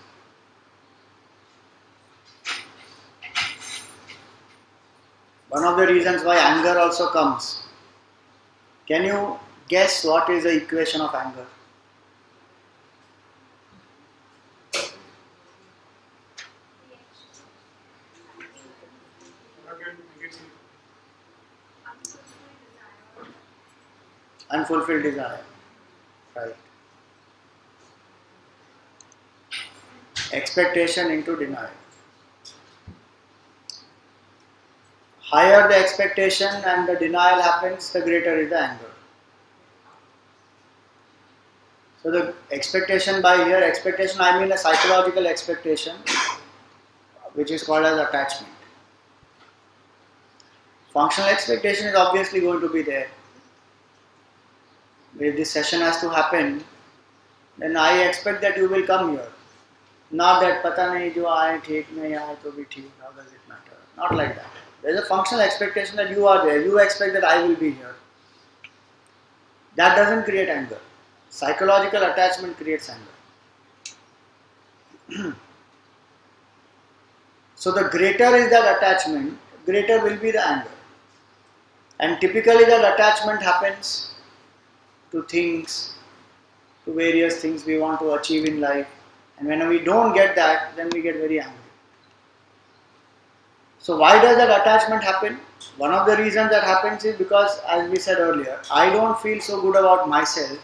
One of the reasons why anger also comes. Can you guess what is the equation of anger? Unfulfilled desire. Right. Expectation into denial. Higher the expectation and the denial happens, the greater is the anger. So the expectation, by here expectation I mean a psychological expectation, which is called as attachment. Functional expectation is obviously going to be there. If this session has to happen, then I expect that you will come here. Not that pata nahi jo aaye theek, nahi aaye to bhi theek, how does it matter? Not like that. There is a functional expectation that you are there. You expect that I will be here. That doesn't create anger. Psychological attachment creates anger. So the greater is that attachment, greater will be the anger. And typically that attachment happens to things, to various things we want to achieve in life. And when we don't get that, then we get very angry. So why does that attachment happen? One of the reasons that happens is because, as we said earlier, I don't feel so good about myself,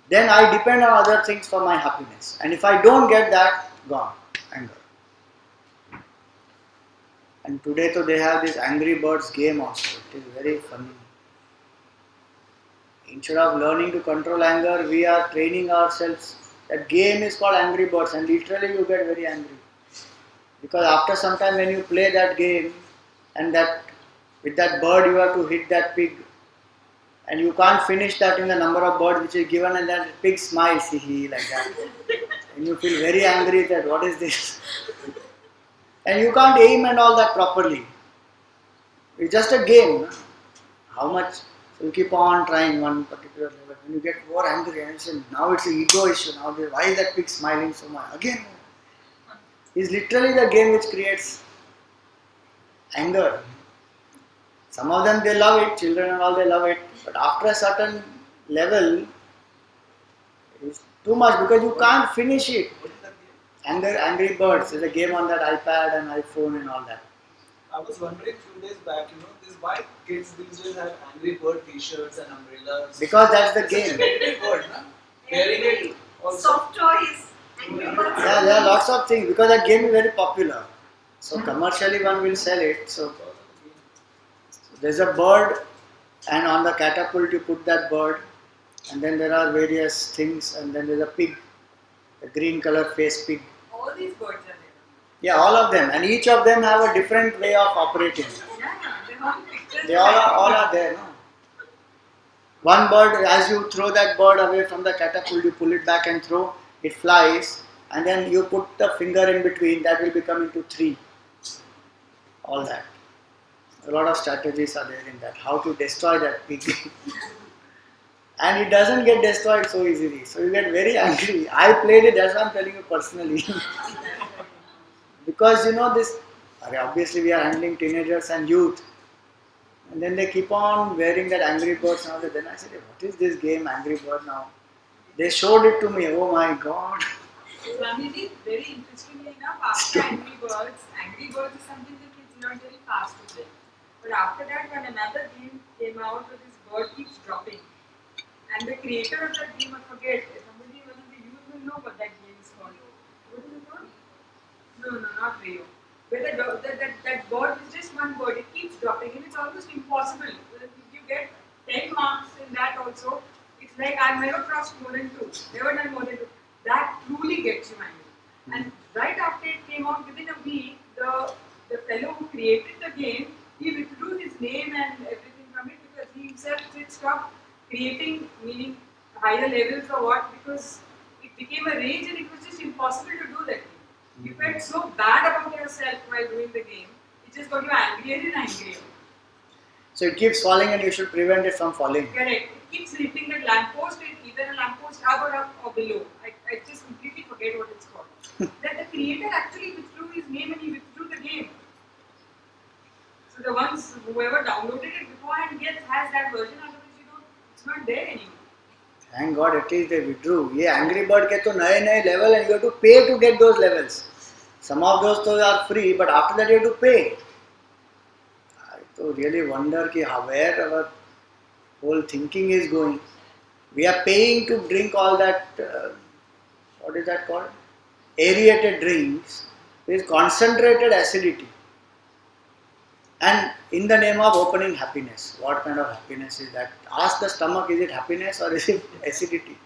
then I depend on other things for my happiness. And if I don't get that, gone, anger. And today so they have this Angry Birds game also. It is very funny. Instead of learning to control anger, we are training ourselves. That game is called Angry Birds, and literally you get very angry. Because after some time when you play that game, and that with that bird you have to hit that pig, and you can't finish that in the number of birds which is given, and then the pig smiles like that. And you feel very angry that what is this? And you can't aim and all that properly. It's just a game. No? How much? So you keep on trying one particular level. When you get more angry, and you say, now it's an ego issue. Now why is that pig smiling so much? Again, it's literally the game which creates anger. Some of them they love it, children and all they love it. But after a certain level, it's too much because you can't finish it.
What is that game?
Angry Birds is a game on that iPad and iPhone and all that.
I was wondering few days back, this why kids these days have Angry Bird t-shirts and umbrellas.
Because that's the
It's such a
game.
negative word, na? Wearing it also.
Soft toys, Angry Birds.
Yeah, there are lots of things because that game is very popular. So commercially one will sell it. So there's a bird, and on the catapult you put that bird, and then there are various things, and then there's a pig, a green color face pig.
All these birds are there.
Yeah, all of them, and each of them have a different way of operating.
Yeah, they're all pictures.
They all are there. No? One bird, as you throw that bird away from the catapult, you pull it back and throw, it flies, and then you put the finger in between, that will become into three. All that. A lot of strategies are there in that. How to destroy that pig. And it doesn't get destroyed so easily. So you get very angry. I played it, that's why I'm telling you personally. Because this, obviously we are handling teenagers and youth. And then they keep on wearing that Angry Birds and all that. Then I said, what is this game, Angry Bird now? They showed it to me. Oh my God.
Swamiji, very interestingly enough, after Angry Birds is something that kids learn very fast to play. But after that, when another game came out where this bird keeps dropping, and the creator of that game, I forget, somebody, one of the youth will know what that game is called. What is it called? No, not Rio. Where that bird is just one bird, it keeps dropping, and it's almost impossible. If you get 10 marks in that also, it's like I've never crossed more than 2, never done more than 2. That truly gets you angry. And right after it came out, within a week, the fellow who created the game, he withdrew his name and everything from it because he himself did stop creating, meaning higher levels or what, because it became a rage and it was just impossible to do that. You felt so bad about yourself while doing the game, it just got you angrier and angrier.
So it keeps falling and you should prevent it from falling.
Correct. It keeps hitting that lamppost, either a lamppost up or below. I just completely forget what it's called. That the creator actually withdrew his name and he withdrew the game. So the ones, whoever downloaded it beforehand has that version, otherwise it's not there anymore.
Thank God at least they withdrew. Yeah, Angry Bird get to naya level and you have to pay to get those levels. Some of those are free, but after that you have to pay. I really wonder where our whole thinking is going. We are paying to drink all that, what is that called? Aerated drinks with concentrated acidity. And in the name of opening happiness. What kind of happiness is that? Ask the stomach, is it happiness or is it acidity?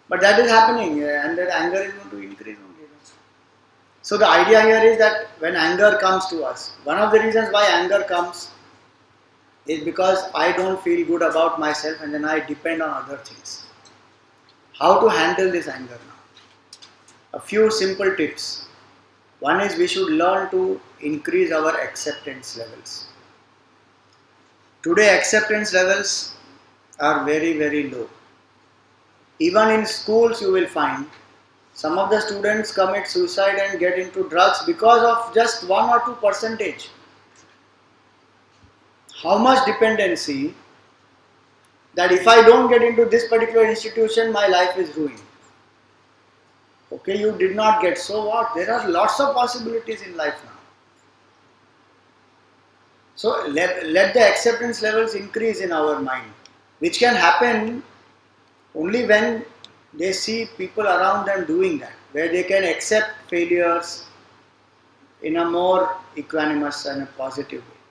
But that is happening and that anger is going to increase only. So the idea here is that when anger comes to us, one of the reasons why anger comes is because I don't feel good about myself and then I depend on other things. How to handle this anger now? A few simple tips. One is we should learn to increase our acceptance levels. Today acceptance levels are very, very low. Even in schools you will find some of the students commit suicide and get into drugs because of just 1 or 2%. How much dependency that if I don't get into this particular institution, my life is ruined. Okay, you did not get, so what? There are lots of possibilities in life now. So let the acceptance levels increase in our mind, which can happen only when they see people around them doing that, where they can accept failures in a more equanimous and a positive way.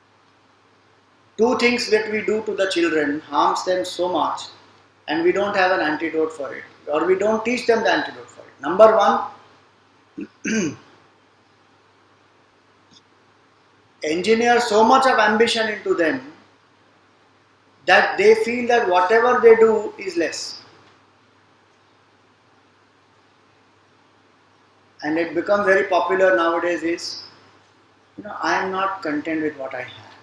Two things that we do to the children harms them so much, and we don't have an antidote for it, or we don't teach them the antidote for it. Number one, engineer so much of ambition into them that they feel that whatever they do is less. And it becomes very popular nowadays is, I am not content with what I have.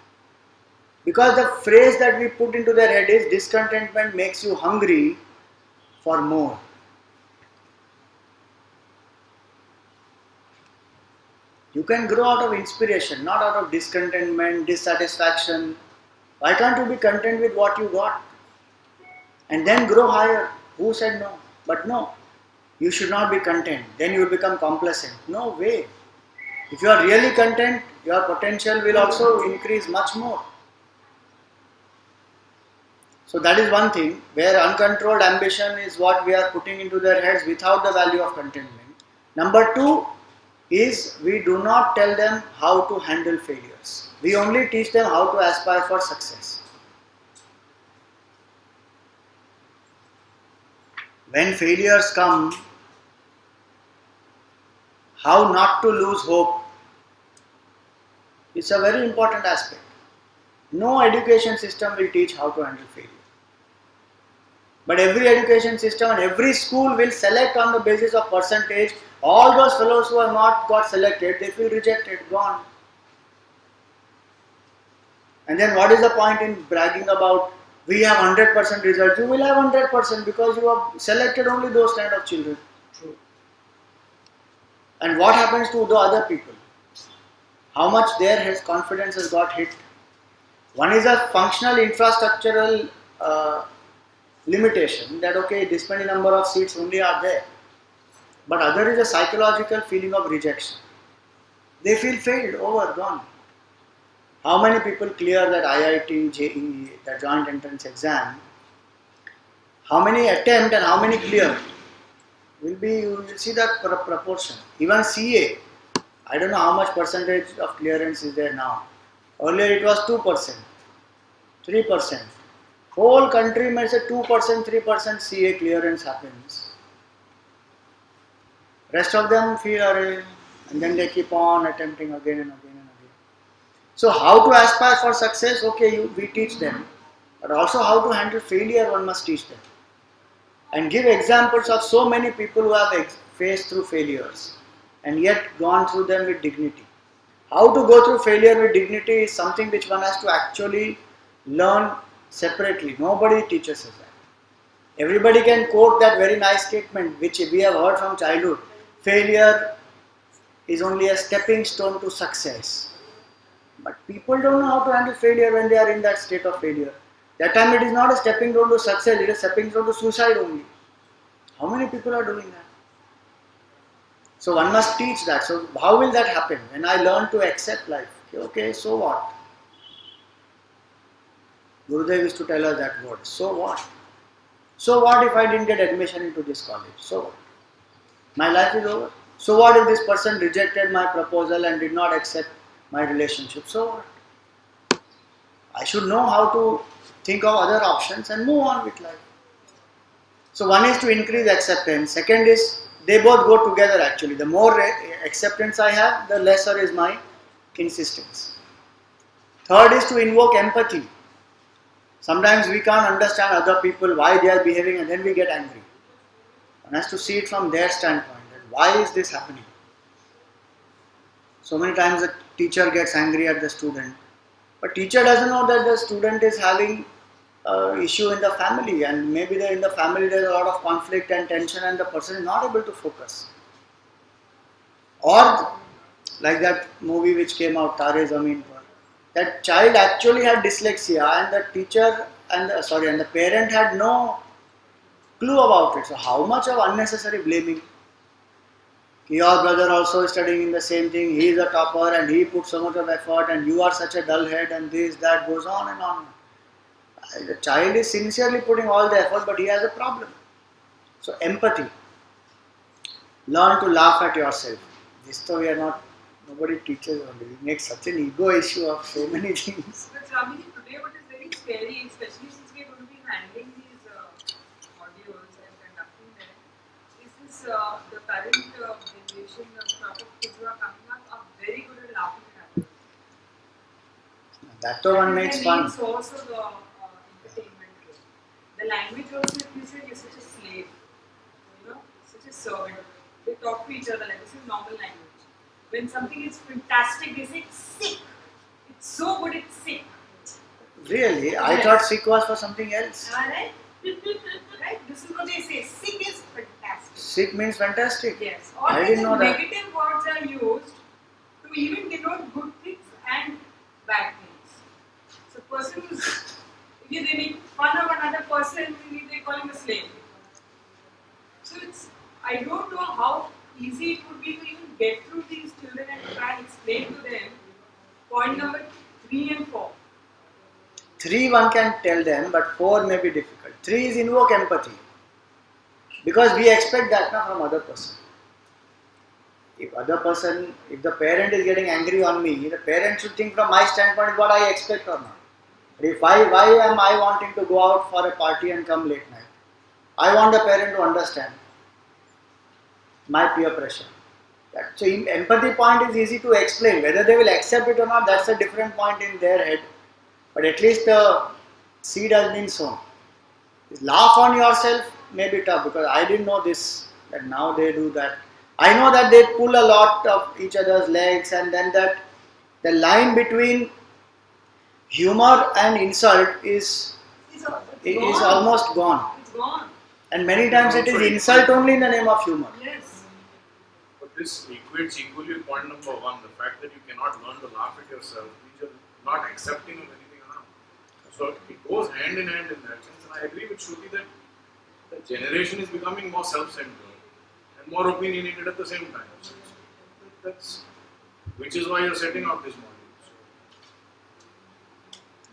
Because the phrase that we put into their head is discontentment makes you hungry for more. You can grow out of inspiration, not out of discontentment, dissatisfaction. Why can't you be content with what you got? And then grow higher. Who said no? But no, you should not be content. Then you will become complacent. No way. If you are really content, your potential will also increase much more. So that is one thing where uncontrolled ambition is what we are putting into their heads without the value of contentment. Number two is we do not tell them how to handle failures. We only teach them how to aspire for success. When failures come, how not to lose hope is a very important aspect. No education system will teach how to handle failure. But every education system and every school will select on the basis of percentage. All those fellows who have not got selected, they feel rejected, gone. And then what is the point in bragging about we have 100% result? You will have 100% because you have selected only those kind of children.
True.
And what happens to the other people? How much their confidence has got hit? One is a functional infrastructural limitation that okay, this many number of seats only are there. But other is a psychological feeling of rejection. They feel failed, over, gone. How many people clear that IIT, JEE, the joint entrance exam? How many attempt and how many clear? You will see that proportion. Even CA, I don't know how much percentage of clearance is there now. Earlier it was 2%, 3%. Whole country may say 2%, 3% CA clearance happens. Rest of them feel array, and then they keep on attempting again and again and again. So how to aspire for success? Okay, we teach them, but also how to handle failure one must teach them. And give examples of so many people who have faced through failures and yet gone through them with dignity. How to go through failure with dignity is something which one has to actually learn separately. Nobody teaches us that. Everybody can quote that very nice statement which we have heard from childhood. Failure is only a stepping stone to success. But people don't know how to handle failure when they are in that state of failure. That time it is not a stepping stone to success, it is a stepping stone to suicide only. How many people are doing that? So one must teach that. So how will that happen? When I learn to accept life. Okay, so what? Gurudev used to tell us that word. So what? So what if I didn't get admission into this college? So what? My life is over. So what if this person rejected my proposal and did not accept my relationship? So what? I should know how to think of other options and move on with life. So one is to increase acceptance. Second is they both go together actually. The more acceptance I have, the lesser is my insistence. Third is to invoke empathy. Sometimes we can't understand other people, why they are behaving, and then we get angry. One has to see it from their standpoint. That why is this happening? So many times the teacher gets angry at the student. But teacher doesn't know that the student is having issue in the family, and maybe in the family there is a lot of conflict and tension and the person is not able to focus. Or like that movie which came out, Tare Zameen Par, that child actually had dyslexia and the teacher and the parent had no clue about it. So how much of unnecessary blaming? Your brother also is studying in the same thing, he is a topper and he put so much of effort and you are such a dull head and this, that goes on and on. The child is sincerely putting all the effort but he has a problem. So empathy. Learn to laugh at yourself. This though we are not, nobody teaches only. We make such an ego issue of so many things.
But Swamiji, today what is very scary, especially since we are going to be handling these modules and conducting them, is this the current generation of crop of kids who are coming up are very good at laughing at others.
That though one makes
That is the main
fun.
source of entertainment. The language also, if you say you're such a slave, you know, such a servant. They talk to each other like this is normal language. When something is fantastic, they say it's sick. It's so good, it's sick.
Really? I
Yes.
thought sick was for something else.
Alright? Right? This is what they say. Sick is fantastic.
Sick means fantastic.
Yes.
I
Always
didn't know that.
negative words are used to even denote good things and bad things. So person who's if they make fun of another person, they call him a slave. So it's I don't know how easy it would be to even get through these children and try and explain to them point number 3 and 4.
3 one can tell them, but 4 may be difficult. 3 is invoke empathy. Because we expect that now from other person. If the parent is getting angry on me, the parent should think from my standpoint what I expect or not. If why am I wanting to go out for a party and come late night? I want the parent to understand my peer pressure. So empathy point is easy to explain. Whether they will accept it or not, that's a different point in their head. But at least the seed has been sown. Laugh on yourself may be tough because I didn't know this, that now they do that. I know that they pull a lot of each other's legs and then that the line between humor and insult is
It's
almost gone.
It's gone.
And many times it is insult only in the name of humor.
Yes.
But this equates equally with point number 1, the fact that you cannot learn to laugh at yourself, means you're not accepting of anything around. So it goes hand in hand in that sense, and I agree with Shruti that the generation is becoming more self-centered and more opinionated at the same time. So that's which is why you're setting up this model.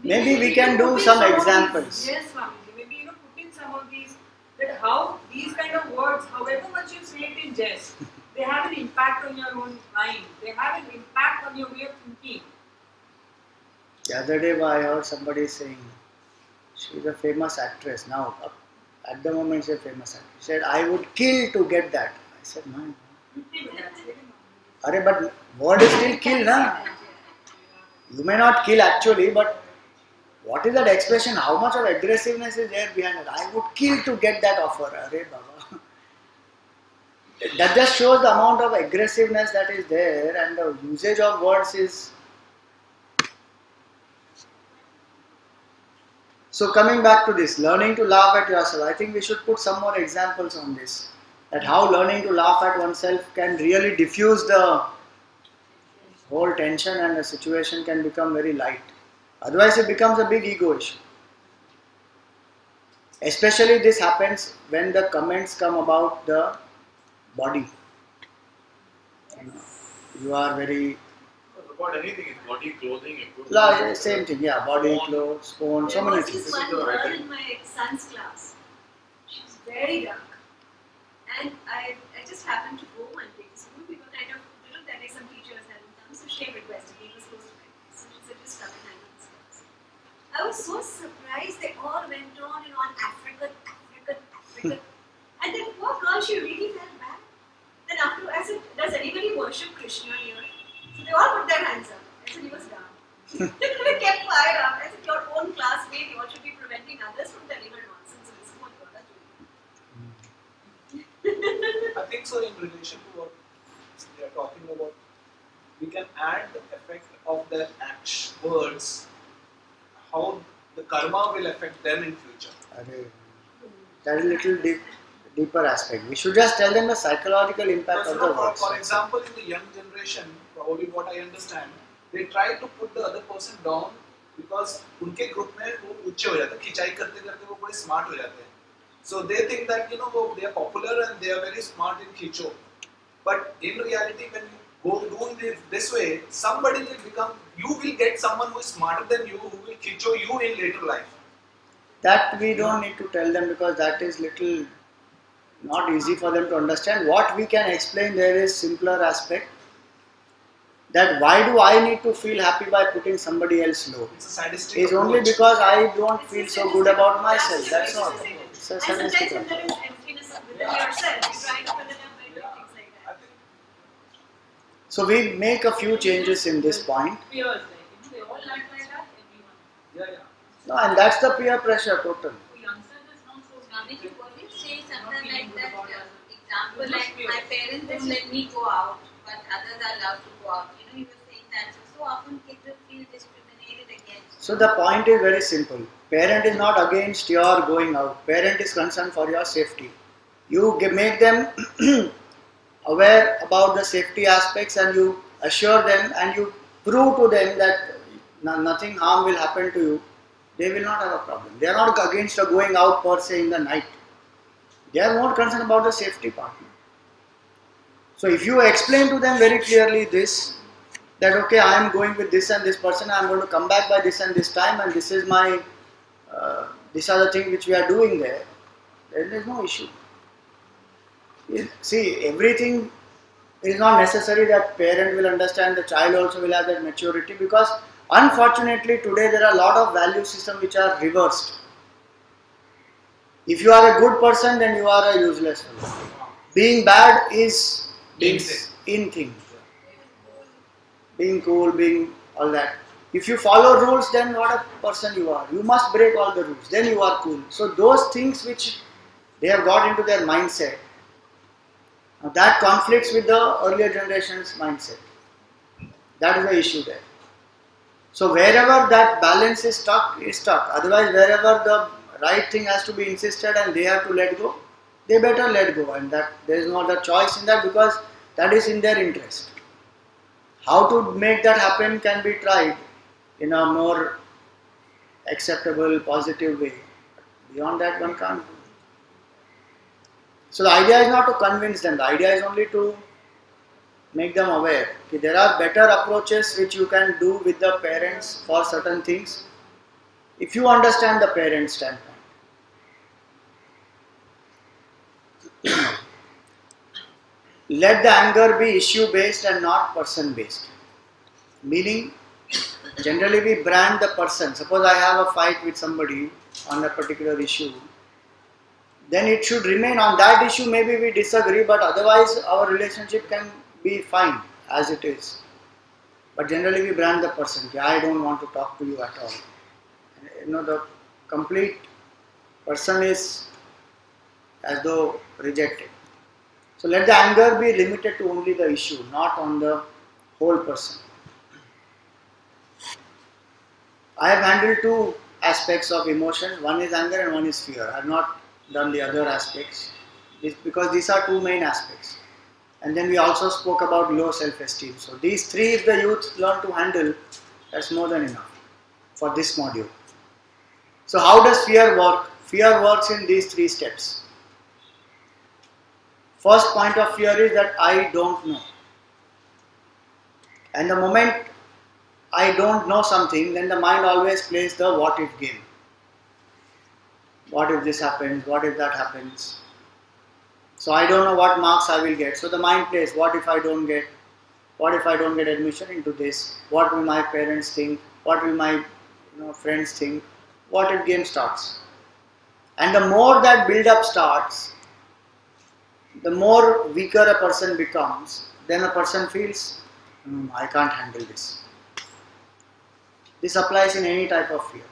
Maybe we can do some examples.
Yes, Swamiji. Maybe put in some of these that how these kind of words, however much you say it in jest, they have an impact on your own mind. They have an impact on your way of thinking.
The other day I heard somebody saying, she's a famous actress now. At the moment she's a famous actress. She said, I would kill to get that. I said, man. But word is still kill, na? You may not kill actually, but what is that expression? How much of aggressiveness is there behind it? I would kill to get that offer. Baba. That just shows the amount of aggressiveness that is there and the usage of words is. So coming back to this, learning to laugh at yourself, I think we should put some more examples on this. That how learning to laugh at oneself can really diffuse the whole tension and the situation can become very light. Otherwise it becomes a big ego issue. Especially this happens when the comments come about the body. You are very...
About anything, it's body, clothing, equipment.
Same thing, yeah, body, clothes, phone, so many
There was
things.
this one girl in my son's class. She's very dark. And I just happened to go one day. So we were kind of, that day some teachers hadn't come, so she requested me. It was close to my place. So she said, just come and hang on this class. I was so surprised. They all went on and on, African. And then poor girl, she really felt bad. Then after, I said, does anybody worship Krishna here? So they all put their hands up. I said, he was down. They kept quiet up. I said, your own classmate, you all should be preventing others from telling her nonsense. So this is what God is doing.
I think so in relation to what we are talking about, we can add the effect of their words, how the karma will affect them in future.
That is a little deeper aspect. We should just tell them the psychological impact of the words.
For example, in the young generation, probably what I understand, they try to put the other person down because उनके group में वो ऊंचे हो जाते हैं, खिंचाई करते करते वो बड़े smart हो जाते हैं. So they think that they are popular and they are very smart in खिंचो. But in reality, when you go doing this way, somebody will become, you will get someone who is smarter than you, who will kicho you in later life.
That we don't need to tell them because that is little not easy for them to understand. What we can explain there is simpler aspect, that why do I need to feel happy by putting somebody else low?
It's a sadistic
It's only
approach.
because I don't feel
It's
so
a
good
sadistic
about
approach.
myself. That's all.
Absolutely.
It's a
And sometimes
sadistic
when there
approach.
is emptiness within yourself, you try to fill it up by doing things like
I
that.
think
So we make a few changes in this point.
Peers, like, they all act like that, everyone.
yeah.
No, and that's the peer pressure total.
For youngsters, it's not so
Navneet, what you say
not
something
feeling
like
good
that,
about yourself.
example
It's
like
just
my
fear.
parents don't let me go out, but others are allowed to go out. You know, you were saying that. So often kids will feel discriminated against.
So the point is very simple. Parent is not against your going out. Parent is concerned for your safety. You make them aware about the safety aspects and you assure them and you prove to them that nothing harm will happen to you. They will not have a problem. They are not against the going out per se in the night. They are more concerned about the safety part. So if you explain to them very clearly this, that okay, I am going with this and this person, I am going to come back by this and this time, and this is my, these are the things which we are doing there, then there is no issue. See, everything is not necessary that parent will understand, the child also will have that maturity, because unfortunately today there are a lot of value systems which are reversed. If you are a good person, then you are a useless fellow. Being bad is being in thing. Being cool, being all that. If you follow rules, then what a person you are. You must break all the rules, then you are cool. So those things which they have got into their mindset, now that conflicts with the earlier generation's mindset. That is the issue there. So wherever that balance is stuck, is stuck. Otherwise, wherever the right thing has to be insisted and they have to let go, they better let go. And that there is not a choice in that, because that is in their interest. How to make that happen can be tried in a more acceptable, positive way. Beyond that, one can't. So the idea is not to convince them. The idea is only to make them aware. Okay, there are better approaches which you can do with the parents for certain things, if you understand the parent standpoint. Let the anger be issue based and not person based. Meaning, generally we brand the person. Suppose I have a fight with somebody on a particular issue, then it should remain on that issue. Maybe we disagree, but otherwise our relationship can be fine as it is. But generally we brand the person. I don't want to talk to you at all. The complete person is as though rejected. So let the anger be limited to only the issue, not on the whole person. I have handled two aspects of emotion. One is anger and one is fear. I have not done the other aspects because these are two main aspects. And then we also spoke about low self-esteem. So these three, if the youth learn to handle, that's more than enough for this module. So how does fear work? Fear works in these three steps. First point of fear is that I don't know. And the moment I don't know something, then the mind always plays the what if game. What if this happens? What if that happens? So I don't know what marks I will get. So the mind plays, what if I don't get? What if I don't get admission into this? What will my parents think? What will my friends think? What if game starts? And the more that build-up starts, the more weaker a person becomes. Then a person feels, I can't handle this. This applies in any type of fear.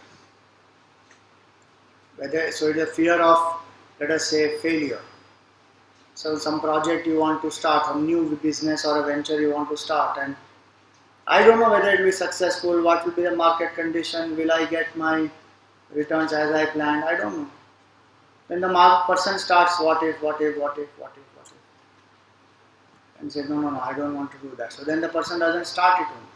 So it's a fear of, let us say, failure. So some project you want to start, some new business or a venture you want to start, and I don't know whether it will be successful, what will be the market condition, will I get my returns as I planned, I don't know. Then the person starts what if, and says no, I don't want to do that. So then the person doesn't start it only.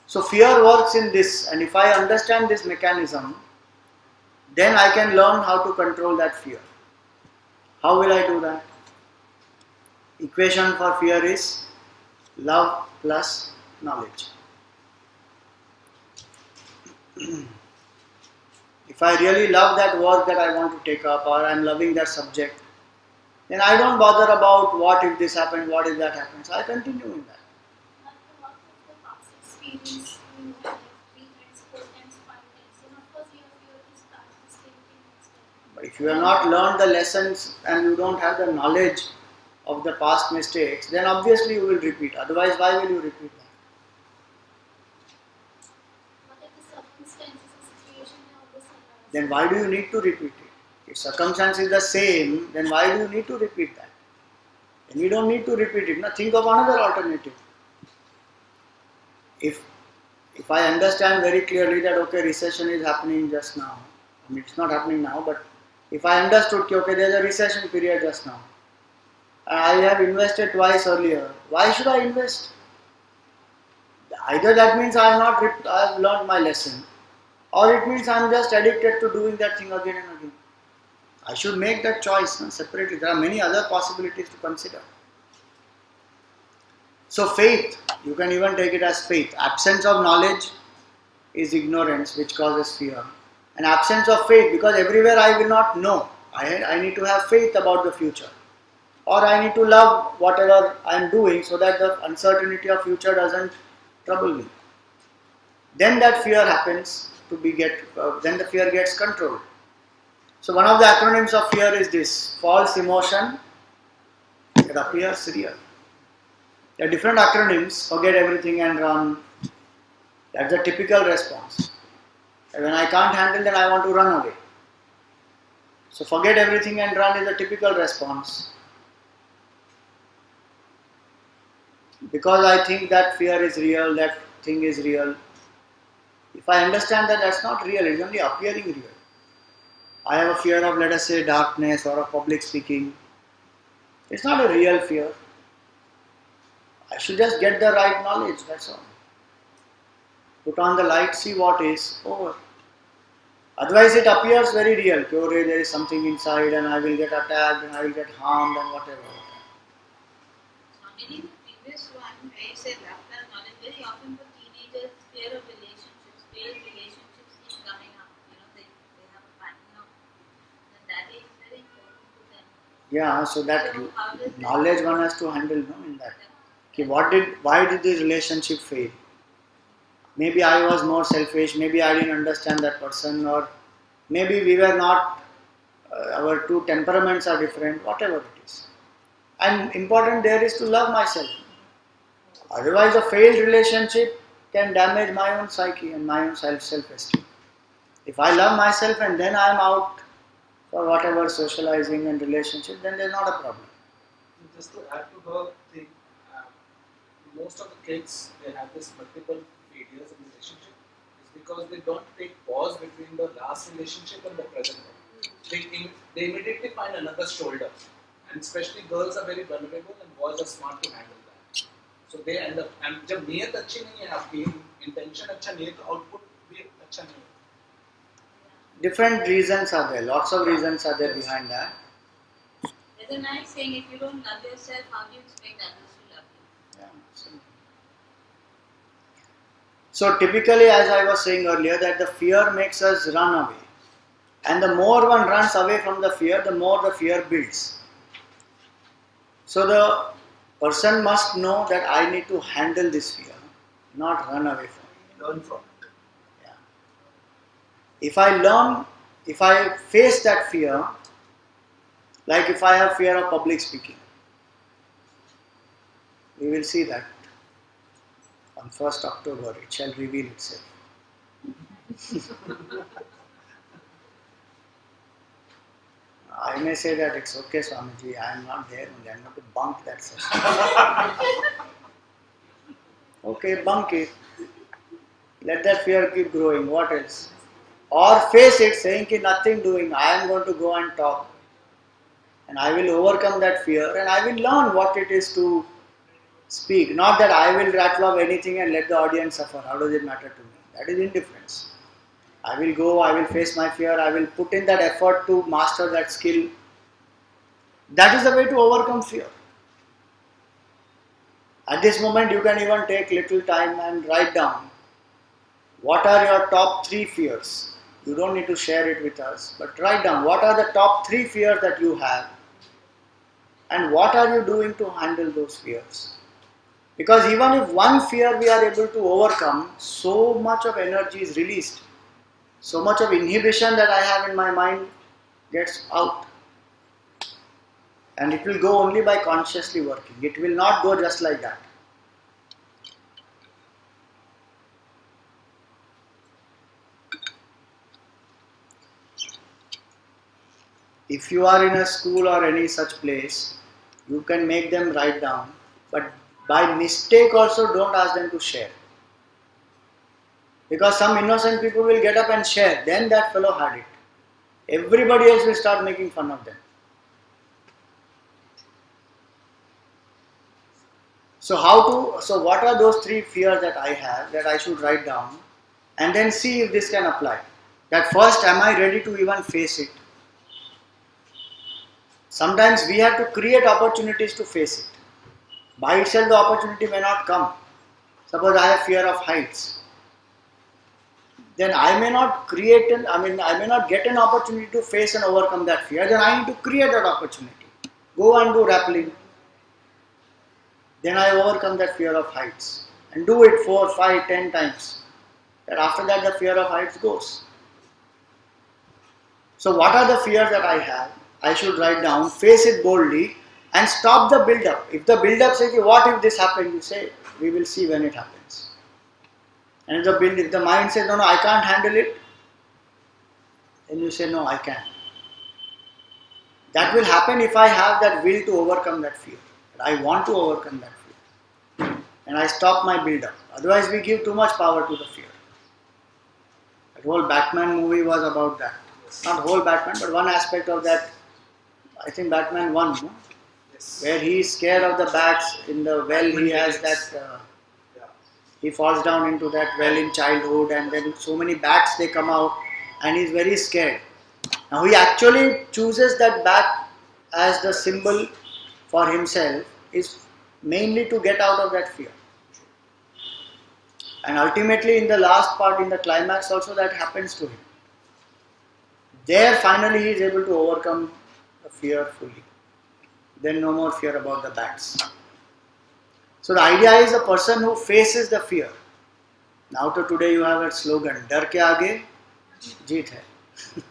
So fear works in this, and if I understand this mechanism, then I can learn how to control that fear. How will I do that? Equation for fear is love plus knowledge. If I really love that work that I want to take up, or I am loving that subject, then I don't bother about what if this happens, what if that happens. I continue in that.
But what of the past experience, you know, like 3 times, 4 times, 5 times, then of course you have fear to start the same thing next time.
But if you have not learned the lessons and you don't have the knowledge of the past mistakes, then obviously you will repeat. Otherwise, why will you repeat that?
What if the circumstances or situation are the same?
Then why do you need to repeat it? If circumstance is the same, then why do you need to repeat that? Then you don't need to repeat it. Now think of another alternative. If I understand very clearly that okay, recession is happening just now, I mean it's not happening now, but if I understood okay, there is a recession period just now, and I have invested twice earlier, why should I invest? Either that means I have learned my lesson, or it means I am just addicted to doing that thing again and again. I should make that choice separately. There are many other possibilities to consider. So faith, you can even take it as faith. Absence of knowledge is ignorance, which causes fear. And absence of faith, because everywhere I will not know. I need to have faith about the future. Or I need to love whatever I am doing so that the uncertainty of future doesn't trouble me. Then that fear happens then the fear gets controlled. So one of the acronyms of fear is this: false emotion that appears real. There are different acronyms: forget everything and run. That's the typical response. And when I can't handle, then I want to run away. So forget everything and run is a typical response. Because I think that fear is real, that thing is real. If I understand that that's not real, it's only appearing real. I have a fear of, let us say, darkness or of public speaking. It's not a real fear. I should just get the right knowledge, that's all. Put on the light, see what is, over. Otherwise it appears very real. There is something inside and I will get attacked and I will get harmed and whatever.
In the previous one, where you said love plus knowledge, very often for teenagers, fear of relationships, failed relationships keep coming up. You know, they have a pattern of, and that is very important to them.
Yeah, so that
So how does that
knowledge one has to handle in that. Okay, why did this relationship fail? Maybe I was more selfish, maybe I didn't understand that person, or maybe we were not, our two temperaments are different, whatever it is. And important there is to love myself. Otherwise, a failed relationship can damage my own psyche and my own self-esteem. If I love myself and then I am out for whatever socializing and relationship, then there's not a problem.
Just to add to her thing, most of the kids, they have this multiple failures in relationship is because they don't take pause between the last relationship and the present one. They immediately find another shoulder, and especially girls are very vulnerable and boys are smart to handle that. So they end up, and जब नियत अच्छी नहीं है आपकी, intention अच्छा नहीं है तो output भी अच्छा नहीं है.
Different reasons are there, lots of reasons are there behind that.
There's a nice saying: if you don't love yourself, how do you expect others to love you?
Yeah, so typically, as I was saying earlier, that the fear makes us run away. And the more one runs away from the fear, the more the fear builds. So the person must know that I need to handle this fear, not run away from it.
Learn from it.
Yeah. If I face that fear, like if I have fear of public speaking, we will see that on 1st October it shall reveal itself. I may say that it's okay, Swamiji, I am not there only, I am going to bunk that session. Okay, bunk it. Let that fear keep growing. What else? Or face it, saying ki nothing doing, I am going to go and talk. And I will overcome that fear and I will learn what it is to speak. Not that I will rattle off anything and let the audience suffer. How does it matter to me? That is indifference. I will go, I will face my fear, I will put in that effort to master that skill. That is the way to overcome fear. At this moment, you can even take little time and write down what are your top 3 fears. You don't need to share it with us, but write down what are the top 3 fears that you have and what are you doing to handle those fears. Because even if one fear we are able to overcome, so much of energy is released. So much of inhibition that I have in my mind gets out. And it will go only by consciously working. It will not go just like that. If you are in a school or any such place, you can make them write down, but by mistake also don't ask them to share. Because some innocent people will get up and share, then that fellow had it. Everybody else will start making fun of them. So what are those 3 fears that I have that I should write down and then see if this can apply. That first, am I ready to even face it? Sometimes we have to create opportunities to face it. By itself the opportunity may not come. Suppose I have fear of heights. Then I may not I may not get an opportunity to face and overcome that fear. Then I need to create that opportunity. Go and do rappelling. Then I overcome that fear of heights. And do it 4, 5, 10 times. And after that the fear of heights goes. So what are the fears that I have? I should write down, face it boldly and stop the build-up. If the build-up says, what if this happens? You say, we will see when it happens. And if the mind says, no, I can't handle it, then you say, no, I can. That will happen if I have that will to overcome that fear. I want to overcome that fear. And I stop my build-up. Otherwise, we give too much power to the fear. That whole Batman movie was about that. Not whole Batman, but one aspect of that. I think Batman 1, no?
Yes.
Where he is scared of the bats in the well. He has that.
Yeah.
He falls down into that well in childhood, and then so many bats they come out, and he's very scared. Now he actually chooses that bat as the symbol for himself is mainly to get out of that fear. And ultimately, in the last part, in the climax, also that happens to him. There, finally, he is able to overcome the fear fully. Then, no more fear about the bats. So, the idea is a person who faces the fear. Now, to today, you have a slogan: "Dar ke aage, jeet hai."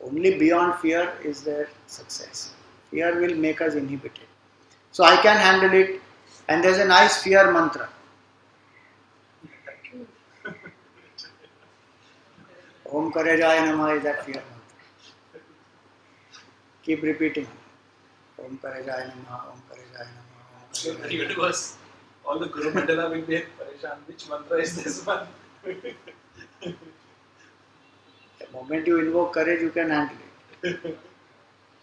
Only beyond fear is there success. Fear will make us inhibited. So, I can handle it. And there's a nice fear mantra. Om Karejaya Namah is that fear mantra. Keep repeating. Om Karejaya Namah, Om Karejaya Namah, Om
So the
Karejaya Namah.
universe, all the Guru Mandala will be Pareshan. Which mantra is this one?
The moment you invoke courage, you can handle it.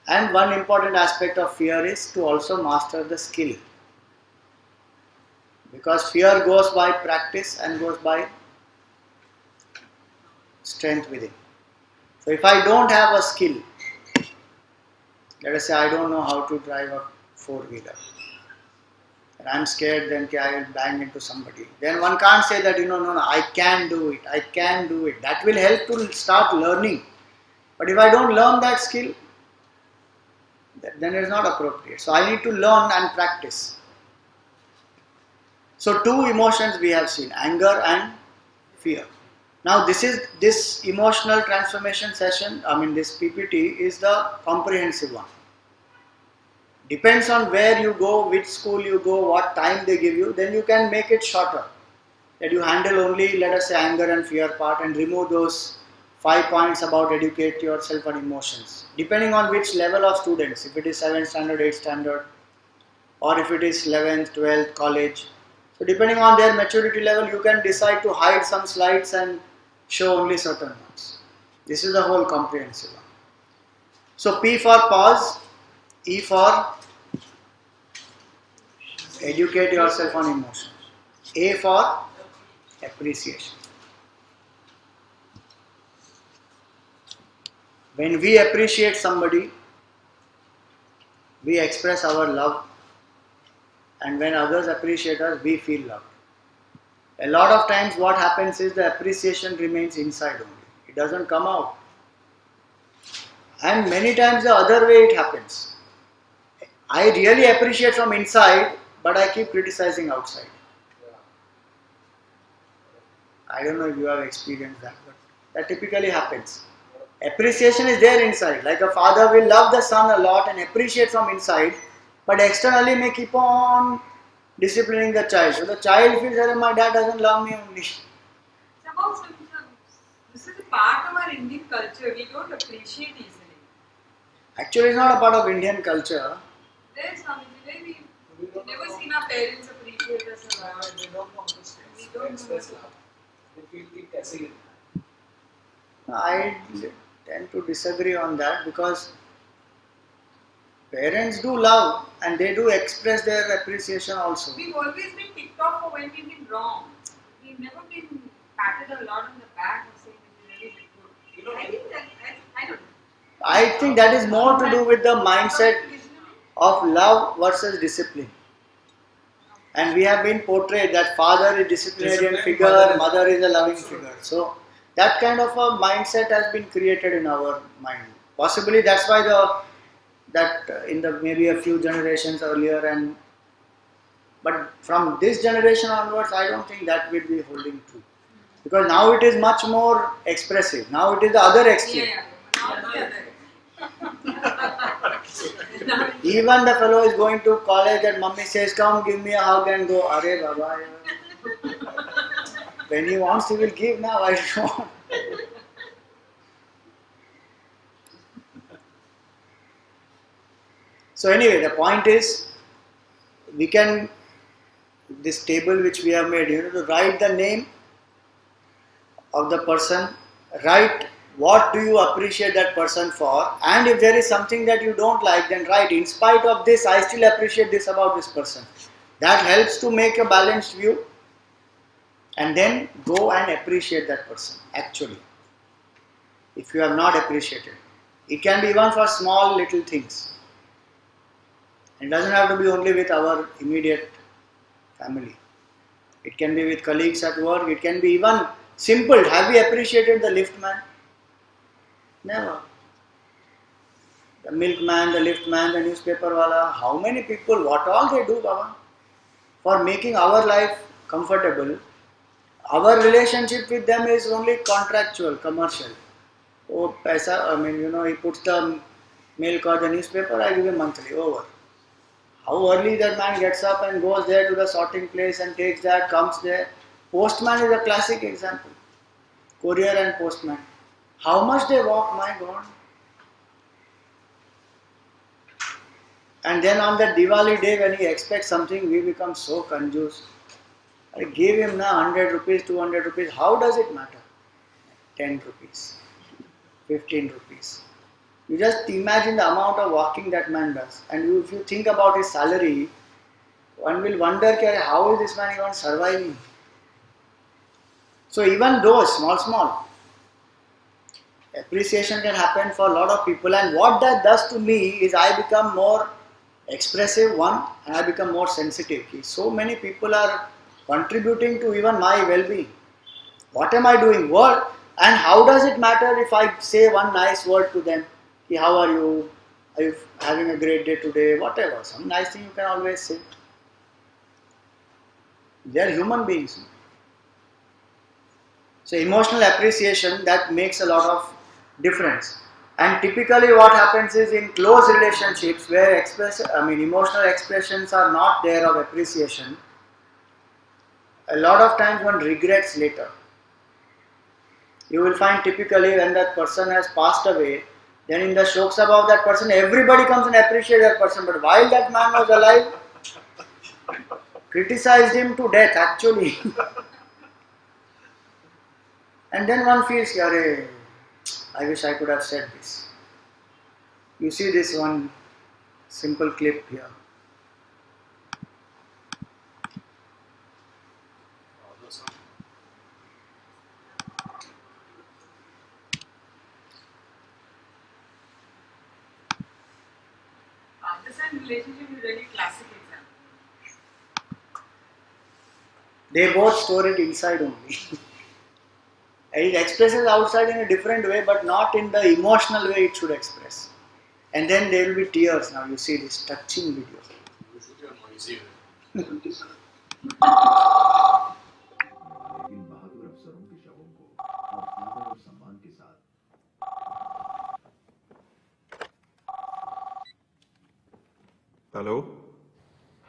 And one important aspect of fear is to also master the skill. Because fear goes by practice and goes by strength within. So if I don't have a skill, let us say I don't know how to drive a four-wheeler, and I'm scared then I will bang into somebody. Then one can't say that, no, I can do it, I can do it. That will help to start learning. But if I don't learn that skill, then it is not appropriate. So I need to learn and practice. So 2 emotions we have seen, anger and fear. Now this emotional transformation session, this PPT is the comprehensive one. Depends on where you go, which school you go, what time they give you, then you can make it shorter. That you handle only, let us say, anger and fear part and remove those 5 points about educate yourself on emotions. Depending on which level of students, if it is 7th standard, 8th standard, or if it is 11th, 12th, college. So depending on their maturity level, you can decide to hide some slides and show only certain ones. This is the whole comprehensive one. So P for pause, E for educate yourself on emotion, A for appreciation. When we appreciate somebody, we express our love and when others appreciate us, we feel loved. A lot of times what happens is the appreciation remains inside only. It doesn't come out. And many times the other way it happens. I really appreciate from inside, but I keep criticizing outside.
Yeah.
I don't know if you have experienced that, but that typically happens. Appreciation is there inside. Like a father will love the son a lot and appreciate from inside, but externally may keep on disciplining the child. So the child feels that my dad doesn't love me only.
Somehow, this is a part of our Indian culture. We don't appreciate easily.
Actually, it's not a part of Indian culture.
There is some way
We
we've
don't
never
know.
seen our parents appreciate us a lot.
They don't know how to
We don't know
express
what to-
love. They feel कि कैसे ही
I tend to disagree on that because parents do love and they do express their appreciation also.
We've always been picked off for when we've been wrong. We've never been patted a lot on the back or saying that we really did good.
You know,
I think that I don't know.
I think that is more to do with the mindset of love versus discipline. And we have been portrayed that father is disciplinarian figure, mother is a loving figure. So that kind of a mindset has been created in our mind. Possibly that's why in the maybe a few generations earlier, and but from this generation onwards, I don't think that will be holding true because now it is much more expressive. Now it is the other extreme. Even the fellow is going to college and mummy says, "Come, give me a hug," and go, "Arey Baba." When he wants, he will give. Now I don't want. So anyway, the point is, we can this table which we have made. To write the name of the person, write what do you appreciate that person for, and if there is something that you don't like, then write, in spite of this, I still appreciate this about this person. That helps to make a balanced view, and then go and appreciate that person actually. If you have not appreciated, it can be even for small little things. It doesn't have to be only with our immediate family. It can be with colleagues at work. It can be even simple. Have we appreciated the lift man? Never. The milkman, the liftman, the newspaper wala. How many people, what all they do, Baba, for making our life comfortable. Our relationship with them is only contractual, commercial. Oh, paisa, he puts the milk or the newspaper, I give him monthly, over. How early that man gets up and goes there to the sorting place and takes that, comes there. Postman is a classic example. Courier and postman. How much they walk, my God. And then on that Diwali day when he expects something, we become so confused. I gave him now 100 rupees, 200 rupees. How does it matter? 10 rupees, 15 rupees. You just imagine the amount of walking that man does. And if you think about his salary, one will wonder how is this man even surviving? So even those small appreciation can happen for a lot of people, and what that does to me is I become more expressive one and I become more sensitive. So many people are contributing to even my well-being. What am I doing? What? And how does it matter if I say one nice word to them? How are you? Are you having a great day today? Whatever. Some nice thing you can always say. They are human beings. So emotional appreciation, that makes a lot of difference. And typically what happens is in close relationships where emotional expressions are not there of appreciation, a lot of times one regrets later. You will find typically when that person has passed away, then in the shoks about that person, everybody comes and appreciates that person. But while that man was alive, criticized him to death actually. And then one feels, Yare, I wish I could have said this. You see this one simple clip here.
Father-son relationship is really classic example.
They both store it inside only. It expresses outside in a different way, but not in the emotional way it should express. And then there will be tears. Now you see this touching video.
Usually a noisy way.
लेकिन बहादुर अफसरों के शवों को अब आदर और सम्मान के साथ
हेलो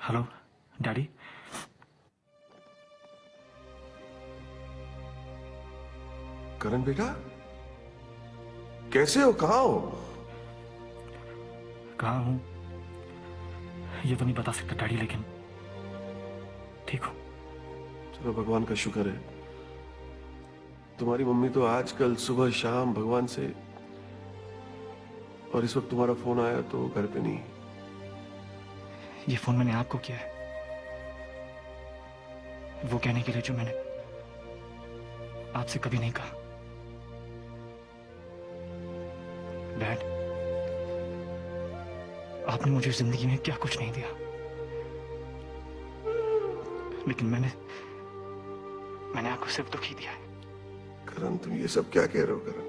हेलो डैडी।
करण बेटा, कैसे हो? कहाँ हो?
कहाँ हूँ ये तो नहीं बता सकता डैडी, लेकिन ठीक हूँ।
चलो भगवान का शुक्र है। तुम्हारी मम्मी तो आजकल सुबह शाम भगवान से, और इस वक्त तुम्हारा फोन आया तो घर पे नहीं।
ये फोन मैंने आपको किया है, वो कहने के लिए जो मैंने आपसे कभी नहीं कहा। डैड, आपने मुझे जिंदगी में क्या कुछ नहीं दिया, लेकिन मैंने आपको सिर्फ दुख ही दिया है।
करण, तुम ये सब क्या कह रहे हो? करण,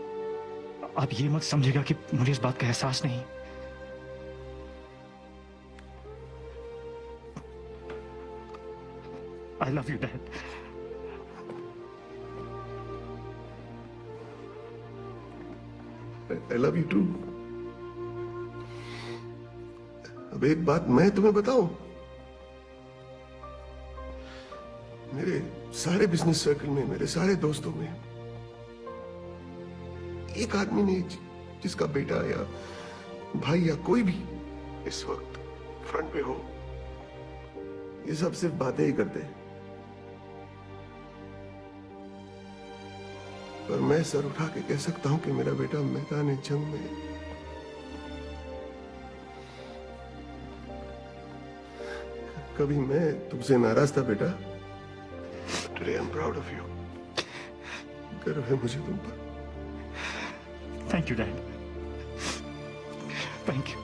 आप ये मत समझेगा कि मुझे इस बात का एहसास नहीं। I love you, Dad.
I love you too. अब एक बात मैं तुम्हें बताऊं, मेरे सारे बिजनेस सर्कल में, मेरे सारे दोस्तों में एक आदमी नहीं जिसका बेटा या भाई या कोई भी इस वक्त फ्रंट पे हो। ये सब सिर्फ बातें ही करते हैं, पर मैं सर उठा के कह सकता हूं कि मेरा बेटा मैदान जंग में कभी मैं तुमसे नाराज था बेटा। Today I am proud of you. गर्व है मुझे तुम पर।
Thank you dad, thank you.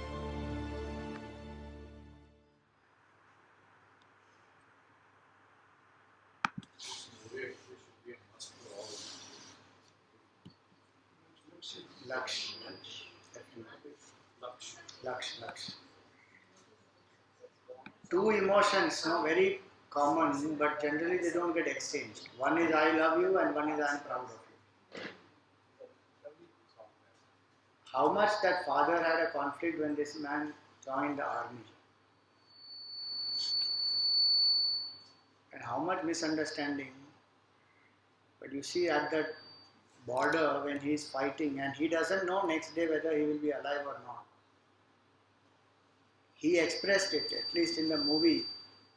Laksh. Two emotions, no, very common, but generally they don't get exchanged. One is I love you and one is I am proud of you. How much that father had a conflict when this man joined the army. And how much misunderstanding. But you see at that border when he is fighting and he doesn't know next day whether he will be alive or not. He expressed it, at least in the movie.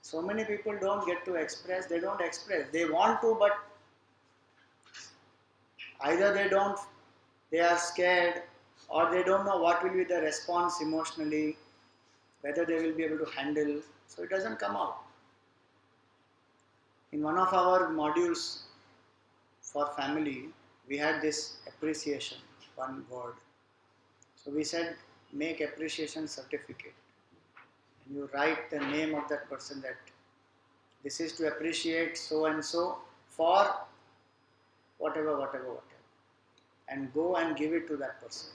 So many people don't get to express, they don't express. They want to, but either they are scared, or they don't know what will be the response emotionally, whether they will be able to handle. So it doesn't come out. In one of our modules for family, we had this appreciation, one word. So we said, make appreciation certificate. And you write the name of that person, that this is to appreciate so and so for whatever. And go and give it to that person.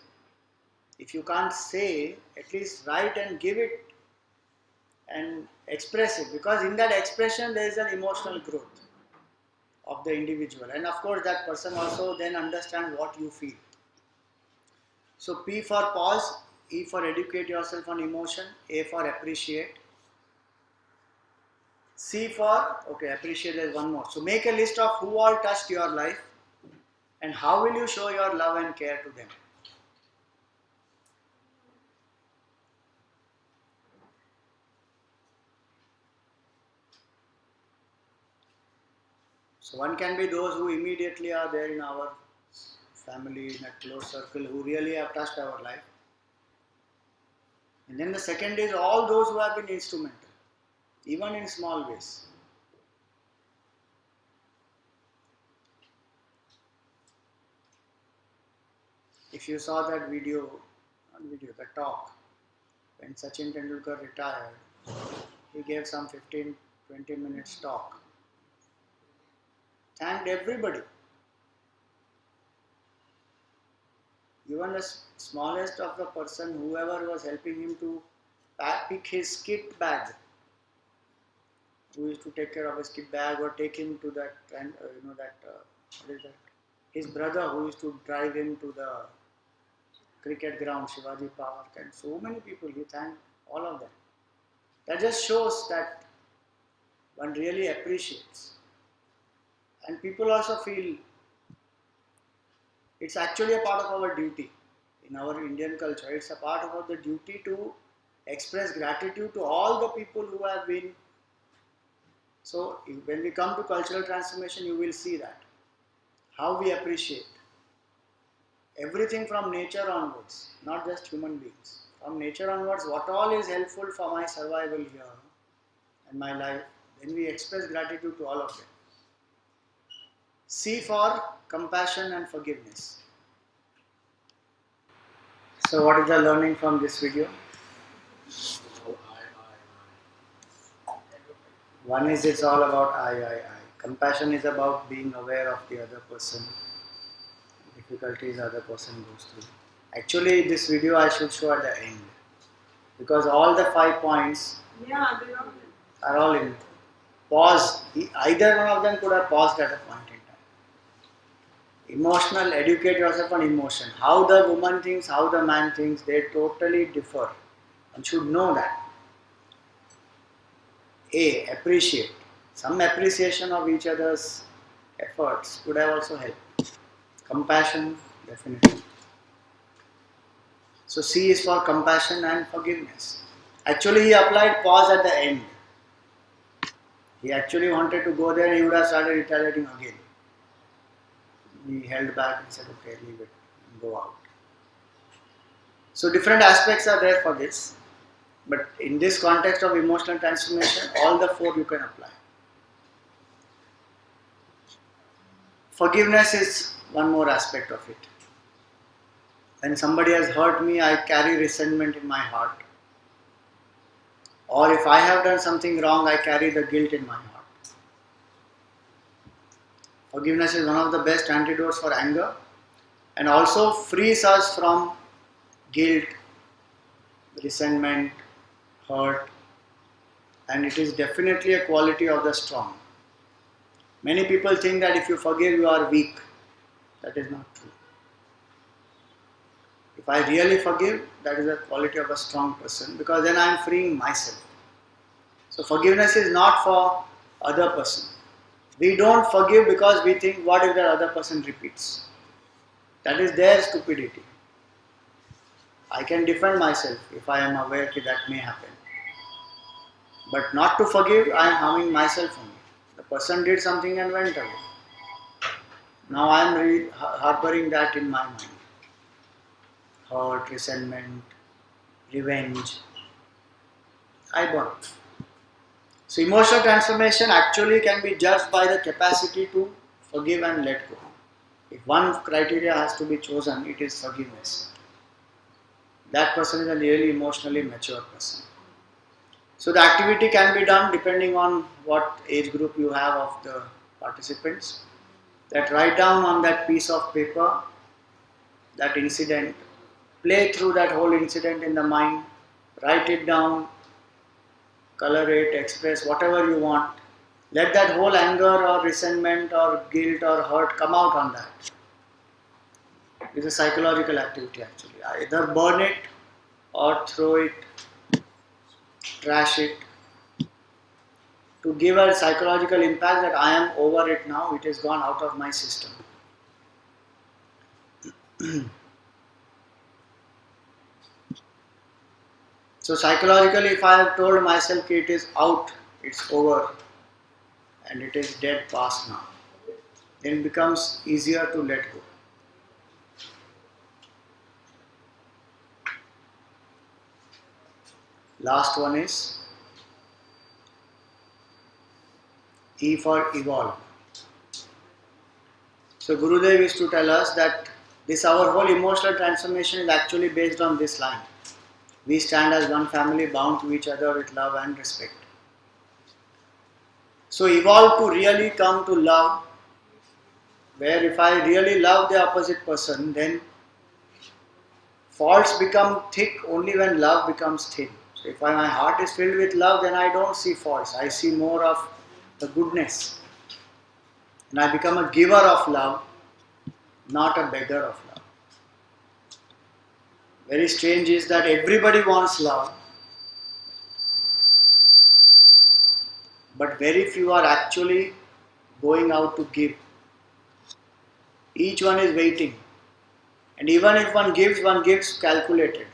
If you can't say, at least write and give it and express it, because in that expression there is an emotional growth of the individual, and of course that person also then understands what you feel. So P for pause, E for educate yourself on emotion, A for appreciate, C for, okay, appreciate, there is one more. So make a list of who all touched your life and how will you show your love and care to them. So one can be those who immediately are there in our family, in a close circle, who really have touched our life. And then the second is all those who have been instrumental, even in small ways. If you saw that the talk, when Sachin Tendulkar retired, he gave some 15-20 minutes talk. thanked everybody. Even the smallest of the person, whoever was helping him to pick his kit bag, who used to take care of his kit bag or take him to that, and what is that? His brother who used to drive him to the cricket ground, Shivaji Park, and so many people, he thanked all of them. That just shows that one really appreciates. And people also feel it's actually a part of our duty. In our Indian culture, it's a part of the duty to express gratitude to all the people who have been. So when we come to cultural transformation, you will see that. How we appreciate everything from nature onwards, not just human beings. From nature onwards, what all is helpful for my survival here and my life, then we express gratitude to all of them. C for compassion and forgiveness. So what is the learning from this video? One is it's all about I. Compassion is about being aware of the other person, difficulties other person goes through. Actually, this video I should show at the end because all the 5 points
Yeah, they're all.
are all in. Pause. Either one of them could have paused at a point in time. Emotional, educate yourself on emotion. How the woman thinks, how the man thinks, they totally differ. One should know that. A. Appreciate. Some appreciation of each other's efforts could have also helped. Compassion, definitely. So C is for compassion and forgiveness. Actually, he applied pause at the end. He actually wanted to go there and he would have started retaliating again. He held back and said, okay, leave it, and go out. So different aspects are there for this. But in this context of emotional transformation, all the 4 you can apply. Forgiveness is one more aspect of it. When somebody has hurt me, I carry resentment in my heart. Or if I have done something wrong, I carry the guilt in my heart. Forgiveness is one of the best antidotes for anger and also frees us from guilt, resentment, hurt, and it is definitely a quality of the strong. Many people think that if you forgive, you are weak. That is not true. If I really forgive, that is a quality of a strong person because then I am freeing myself. So forgiveness is not for other person. We don't forgive because we think, what if the other person repeats? That is their stupidity. I can defend myself if I am aware that that may happen. But not to forgive, I am harming myself only. The person did something and went away. Now I am harboring that in my mind. Hurt, resentment, revenge. I burn. So emotional transformation actually can be judged by the capacity to forgive and let go. If one criteria has to be chosen, it is forgiveness. That person is a really emotionally mature person. So the activity can be done depending on what age group you have of the participants. That write down on that piece of paper that incident, play through that whole incident in the mind, write it down, color it, express whatever you want. Let that whole anger or resentment or guilt or hurt come out on that. It's a psychological activity actually. Either burn it or throw it, trash it, to give a psychological impact that I am over it now, it has gone out of my system. So psychologically, if I have told myself it is out, it's over, and it is dead past now, then it becomes easier to let go. Last one is E for evolve. So Gurudev used to tell us that this our whole emotional transformation is actually based on this line. We stand as one family bound to each other with love and respect. So evolve to really come to love where if I really love the opposite person, then faults become thick only when love becomes thin. So if my heart is filled with love, then I don't see faults. I see more of the goodness. And I become a giver of love, not a beggar of love. Very strange is that everybody wants love, but very few are actually going out to give. Each one is waiting. And even if one gives calculated.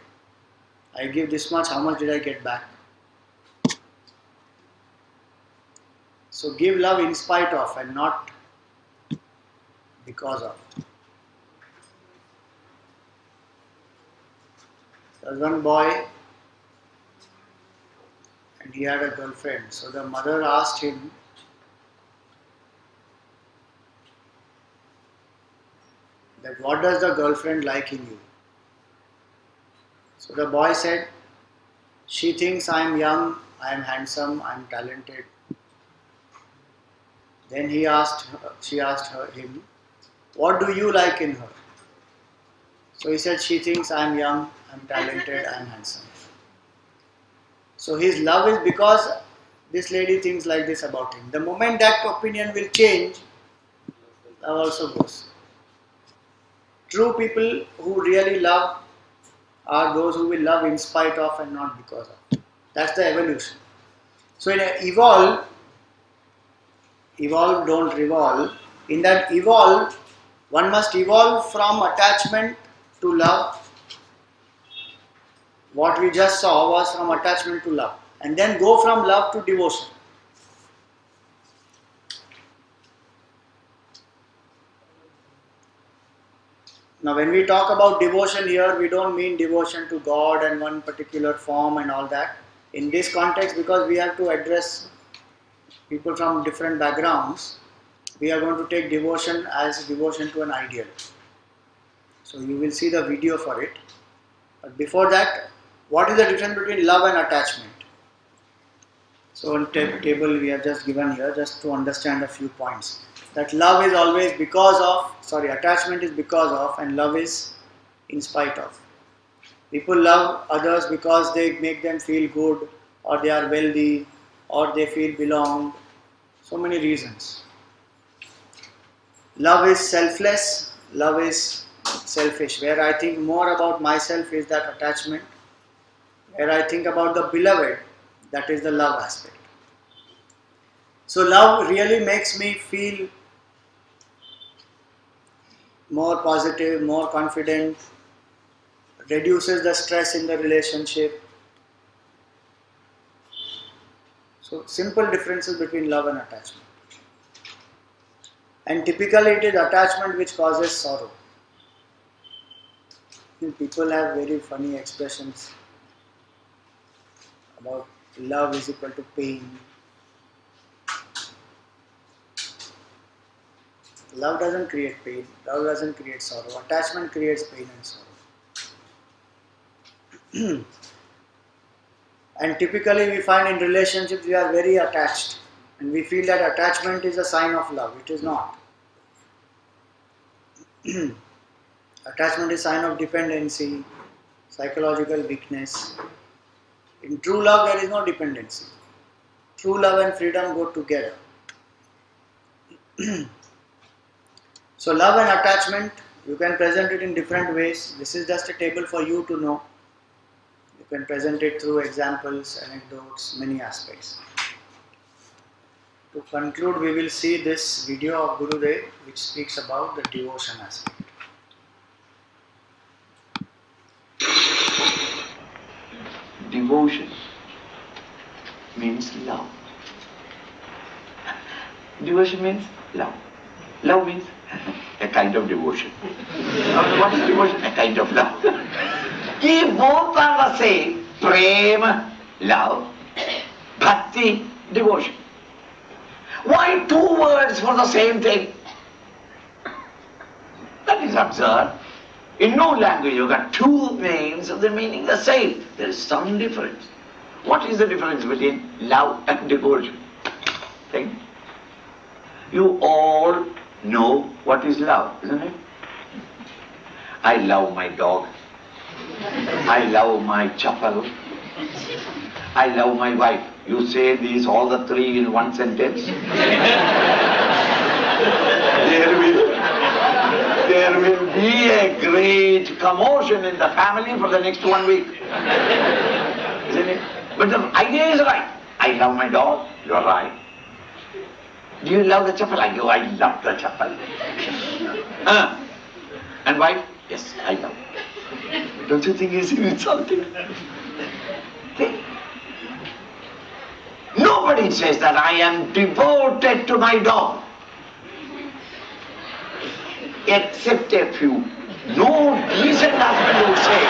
I give this much, how much did I get back? So give love in spite of and not because of. There was one boy and he had a girlfriend. So the mother asked him that what does the girlfriend like in you? So the boy said, she thinks I am young, I am handsome, I am talented. Then she asked him, what do you like in her? So he said, she thinks I am young, I am talented, I am handsome. So his love is because this lady thinks like this about him. The moment that opinion will change, love also goes. True people who really love are those who will love in spite of and not because of. That's the evolution. So in evolve, don't revolve. In that evolve, one must evolve from attachment to love. What we just saw was from attachment to love. And then go from love to devotion. Now when we talk about devotion here, we don't mean devotion to God and one particular form and all that. In this context, because we have to address people from different backgrounds, we are going to take devotion as devotion to an ideal. So you will see the video for it. But before that, what is the difference between love and attachment? So on table we have just given here just to understand a few points. That love is always attachment is because of and love is in spite of. People love others because they make them feel good or they are wealthy or they feel belonged. So many reasons. Love is selfless, love is selfish. Where I think more about myself is that attachment. Where I think about the beloved, that is the love aspect. So love really makes me feel more positive, more confident, reduces the stress in the relationship. So simple differences between love and attachment. And typically it is attachment which causes sorrow. People have very funny expressions about love is equal to pain. Love doesn't create pain, love doesn't create sorrow. Attachment creates pain and sorrow. And typically we find in relationships we are very attached and we feel that attachment is a sign of love. It is not. Attachment is a sign of dependency, psychological weakness. In true love there is no dependency. True love and freedom go together. So love and attachment, you can present it in different ways. This is just a table for you to know. You can present it through examples, anecdotes, many aspects. To conclude, we will see this video of Gurudev which speaks about the devotion aspect.
Devotion means love. Devotion means love. Love means a kind of devotion. What is devotion? A kind of love. If both are the same, prema, love, bhakti, devotion. Why two words for the same thing? That is absurd. In no language you got two names of the meaning the same. There is some difference. What is the difference between love and devotion? Think. You all know what is love, isn't it? I love my dog. I love my chapel. I love my wife. You say these all the three in one sentence? There will be a great commotion in the family for the next 1 week. Isn't it? But the idea is right. I love my dog. You are right. Do you love the chapel? I go, I love the chapel. And wife? Yes, I love. Don't you think it's insulting? Okay. Nobody says that I am devoted to my dog. Except a few. No decent husband would say.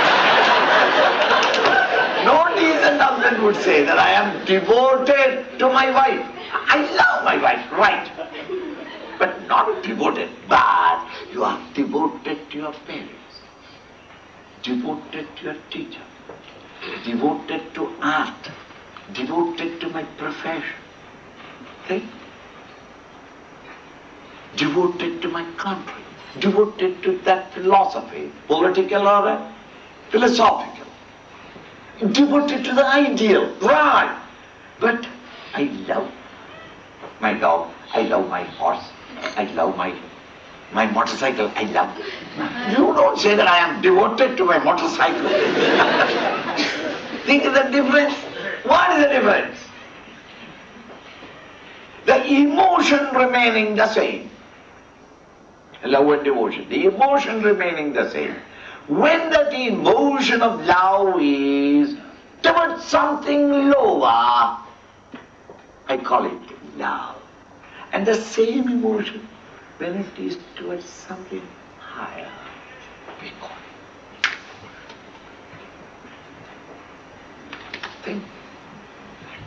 No decent husband would say that I am devoted to my wife. I love my wife, right. But not devoted. But you are devoted to your parents. Devoted to your teacher. Devoted to art. Devoted to my profession. Right? Devoted to my country. Devoted to that philosophy, political or philosophical. Devoted to the ideal, right. But I love my dog, I love my horse, I love my motorcycle, I love. You don't say that I am devoted to my motorcycle. Think of the difference. What is the difference? The emotion remaining the same. Love and devotion. The emotion remaining the same. When that emotion of love is towards something lower, I call it love. And the same emotion, when it is towards something higher, we call it. Think.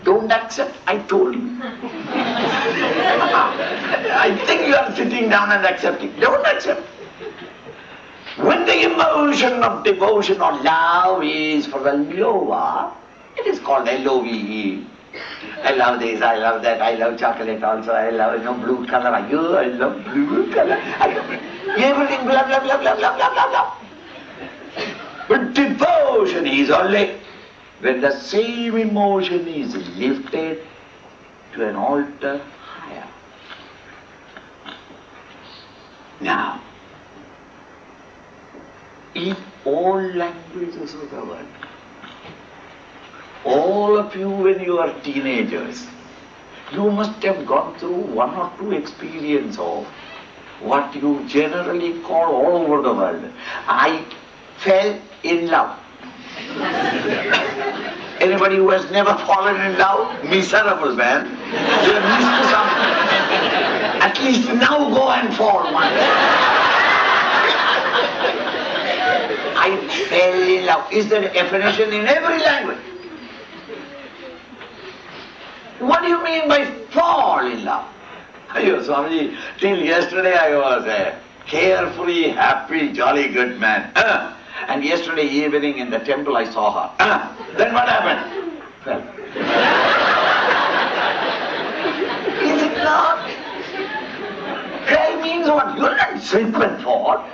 Don't accept, I told you. I think you are sitting down and accepting. Don't accept. When the emotion of devotion or love is for the lower, it is called LOVE. I love this, I love that, I love chocolate also, I love blue color, I love blue color, I love everything, blah, blah, blah, blah, blah, blah, blah, blah. But devotion is only when the same emotion is lifted to an altar higher. Now, in all languages of the world, all of you when you are teenagers, you must have gone through one or two experiences of what you generally call all over the world. I fell in love. Anybody who has never fallen in love? Miserable man. You have missed something. At least now go and fall once. I fell in love. Is there a definition in every language? What do you mean by fall in love? Swamiji, till yesterday I was a carefree, happy, jolly good man. And yesterday evening in the temple I saw her. Then what happened? Fell. Is it not? Fell means what? You're not slip and fall.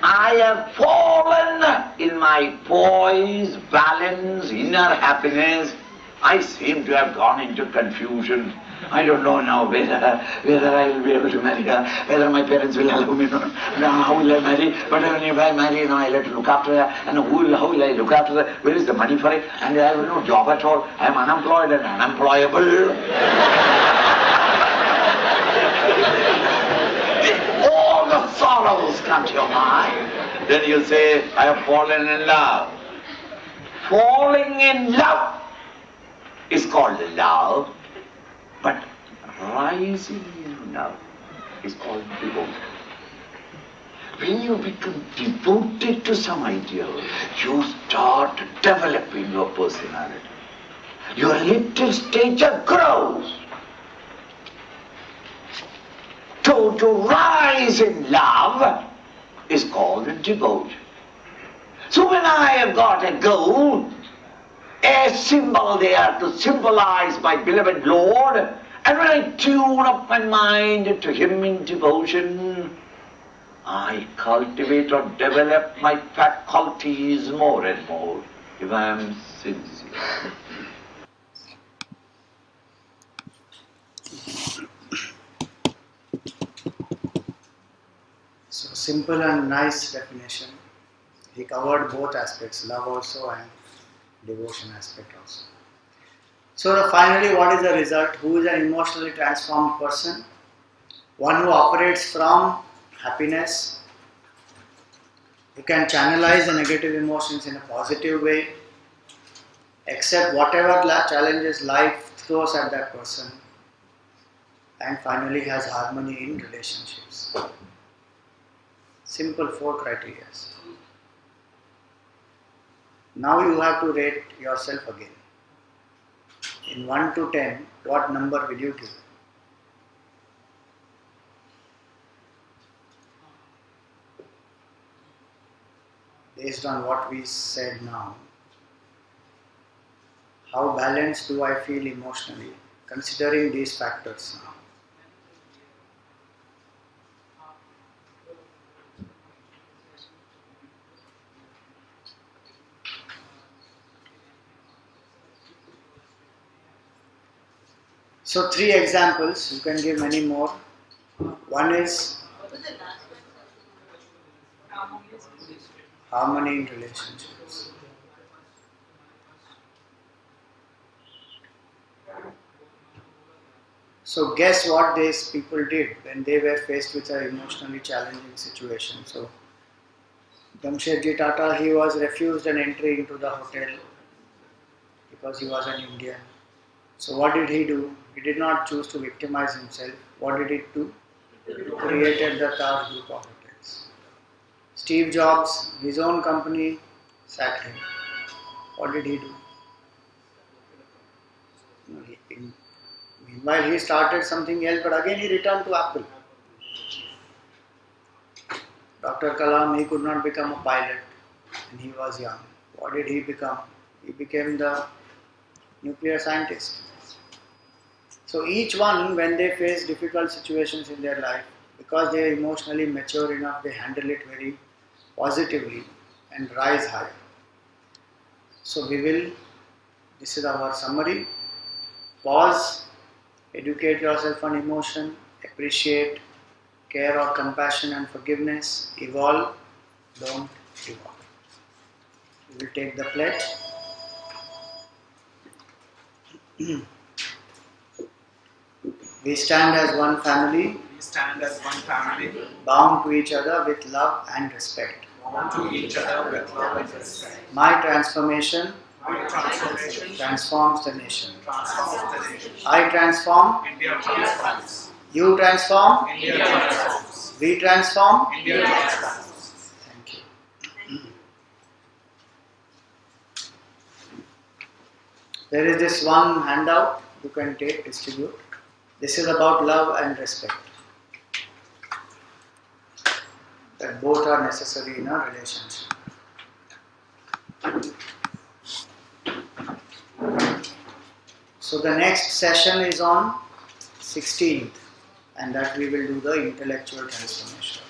I have fallen in my poise, balance, inner happiness. I seem to have gone into confusion. I don't know now whether I will be able to marry her, whether my parents will allow me or not. Now how will I marry? But if I marry, now I'll have to look after her. And how will I look after her? Where is the money for it? And I have no job at all. I am unemployed and unemployable. All the sorrows come to your mind. Then you say, I have fallen in love. Falling in love is called love, but rising in love is called devotion. When you become devoted to some ideal, you start developing your personality. Your little stature grows. To rise in love is called devotion. So when I have got a goal, a symbol there to symbolize my beloved Lord, And when I tune up my mind to Him in devotion, I cultivate or develop my faculties more and more if I am sincere.
So simple and nice definition. He covered both aspects, love also and devotion aspect also. So finally, what is the result? Who is an emotionally transformed person? One who operates from happiness, who can channelize the negative emotions in a positive way, accept whatever challenges life throws at that person, and finally has harmony in relationships. Simple 4 criteria. Now you have to rate yourself again. In 1 to 10, what number will you give? Based on what we said now, how balanced do I feel emotionally, considering these factors now? So 3 examples, you can give many more. One is harmony in relationships. So guess what these people did when they were faced with an emotionally challenging situation. So Jamshedji Tata, he was refused an entry into the hotel because he was an Indian. So what did he do? He did not choose to victimize himself. What did he do? He created the Taj group of hotels. Steve Jobs, his own company sacked him. What did he do? Meanwhile, he started something else, but again he returned to Apple. Dr. Kalam, he could not become a pilot and he was young. What did he become? He became the nuclear scientist. So each one, when they face difficult situations in their life, because they are emotionally mature enough, they handle it very positively and rise higher. So this is our summary. Pause, educate yourself on emotion, appreciate, care or compassion and forgiveness, evolve, don't evolve. We will take the pledge. We stand as one family,
We stand as one family,
bound to each other with love and respect.
bound to each other with love and respect.
My transformation
My transformation
transforms the nation.
transforms the nation.
I transform,
India transforms.
you transform,
India transforms.
we transform.
India transforms.
Thank you. There is this one handout you can take, distribute. This is about love and respect. That both are necessary in a relationship. So the next session is on 16th, and that we will do the intellectual transformation.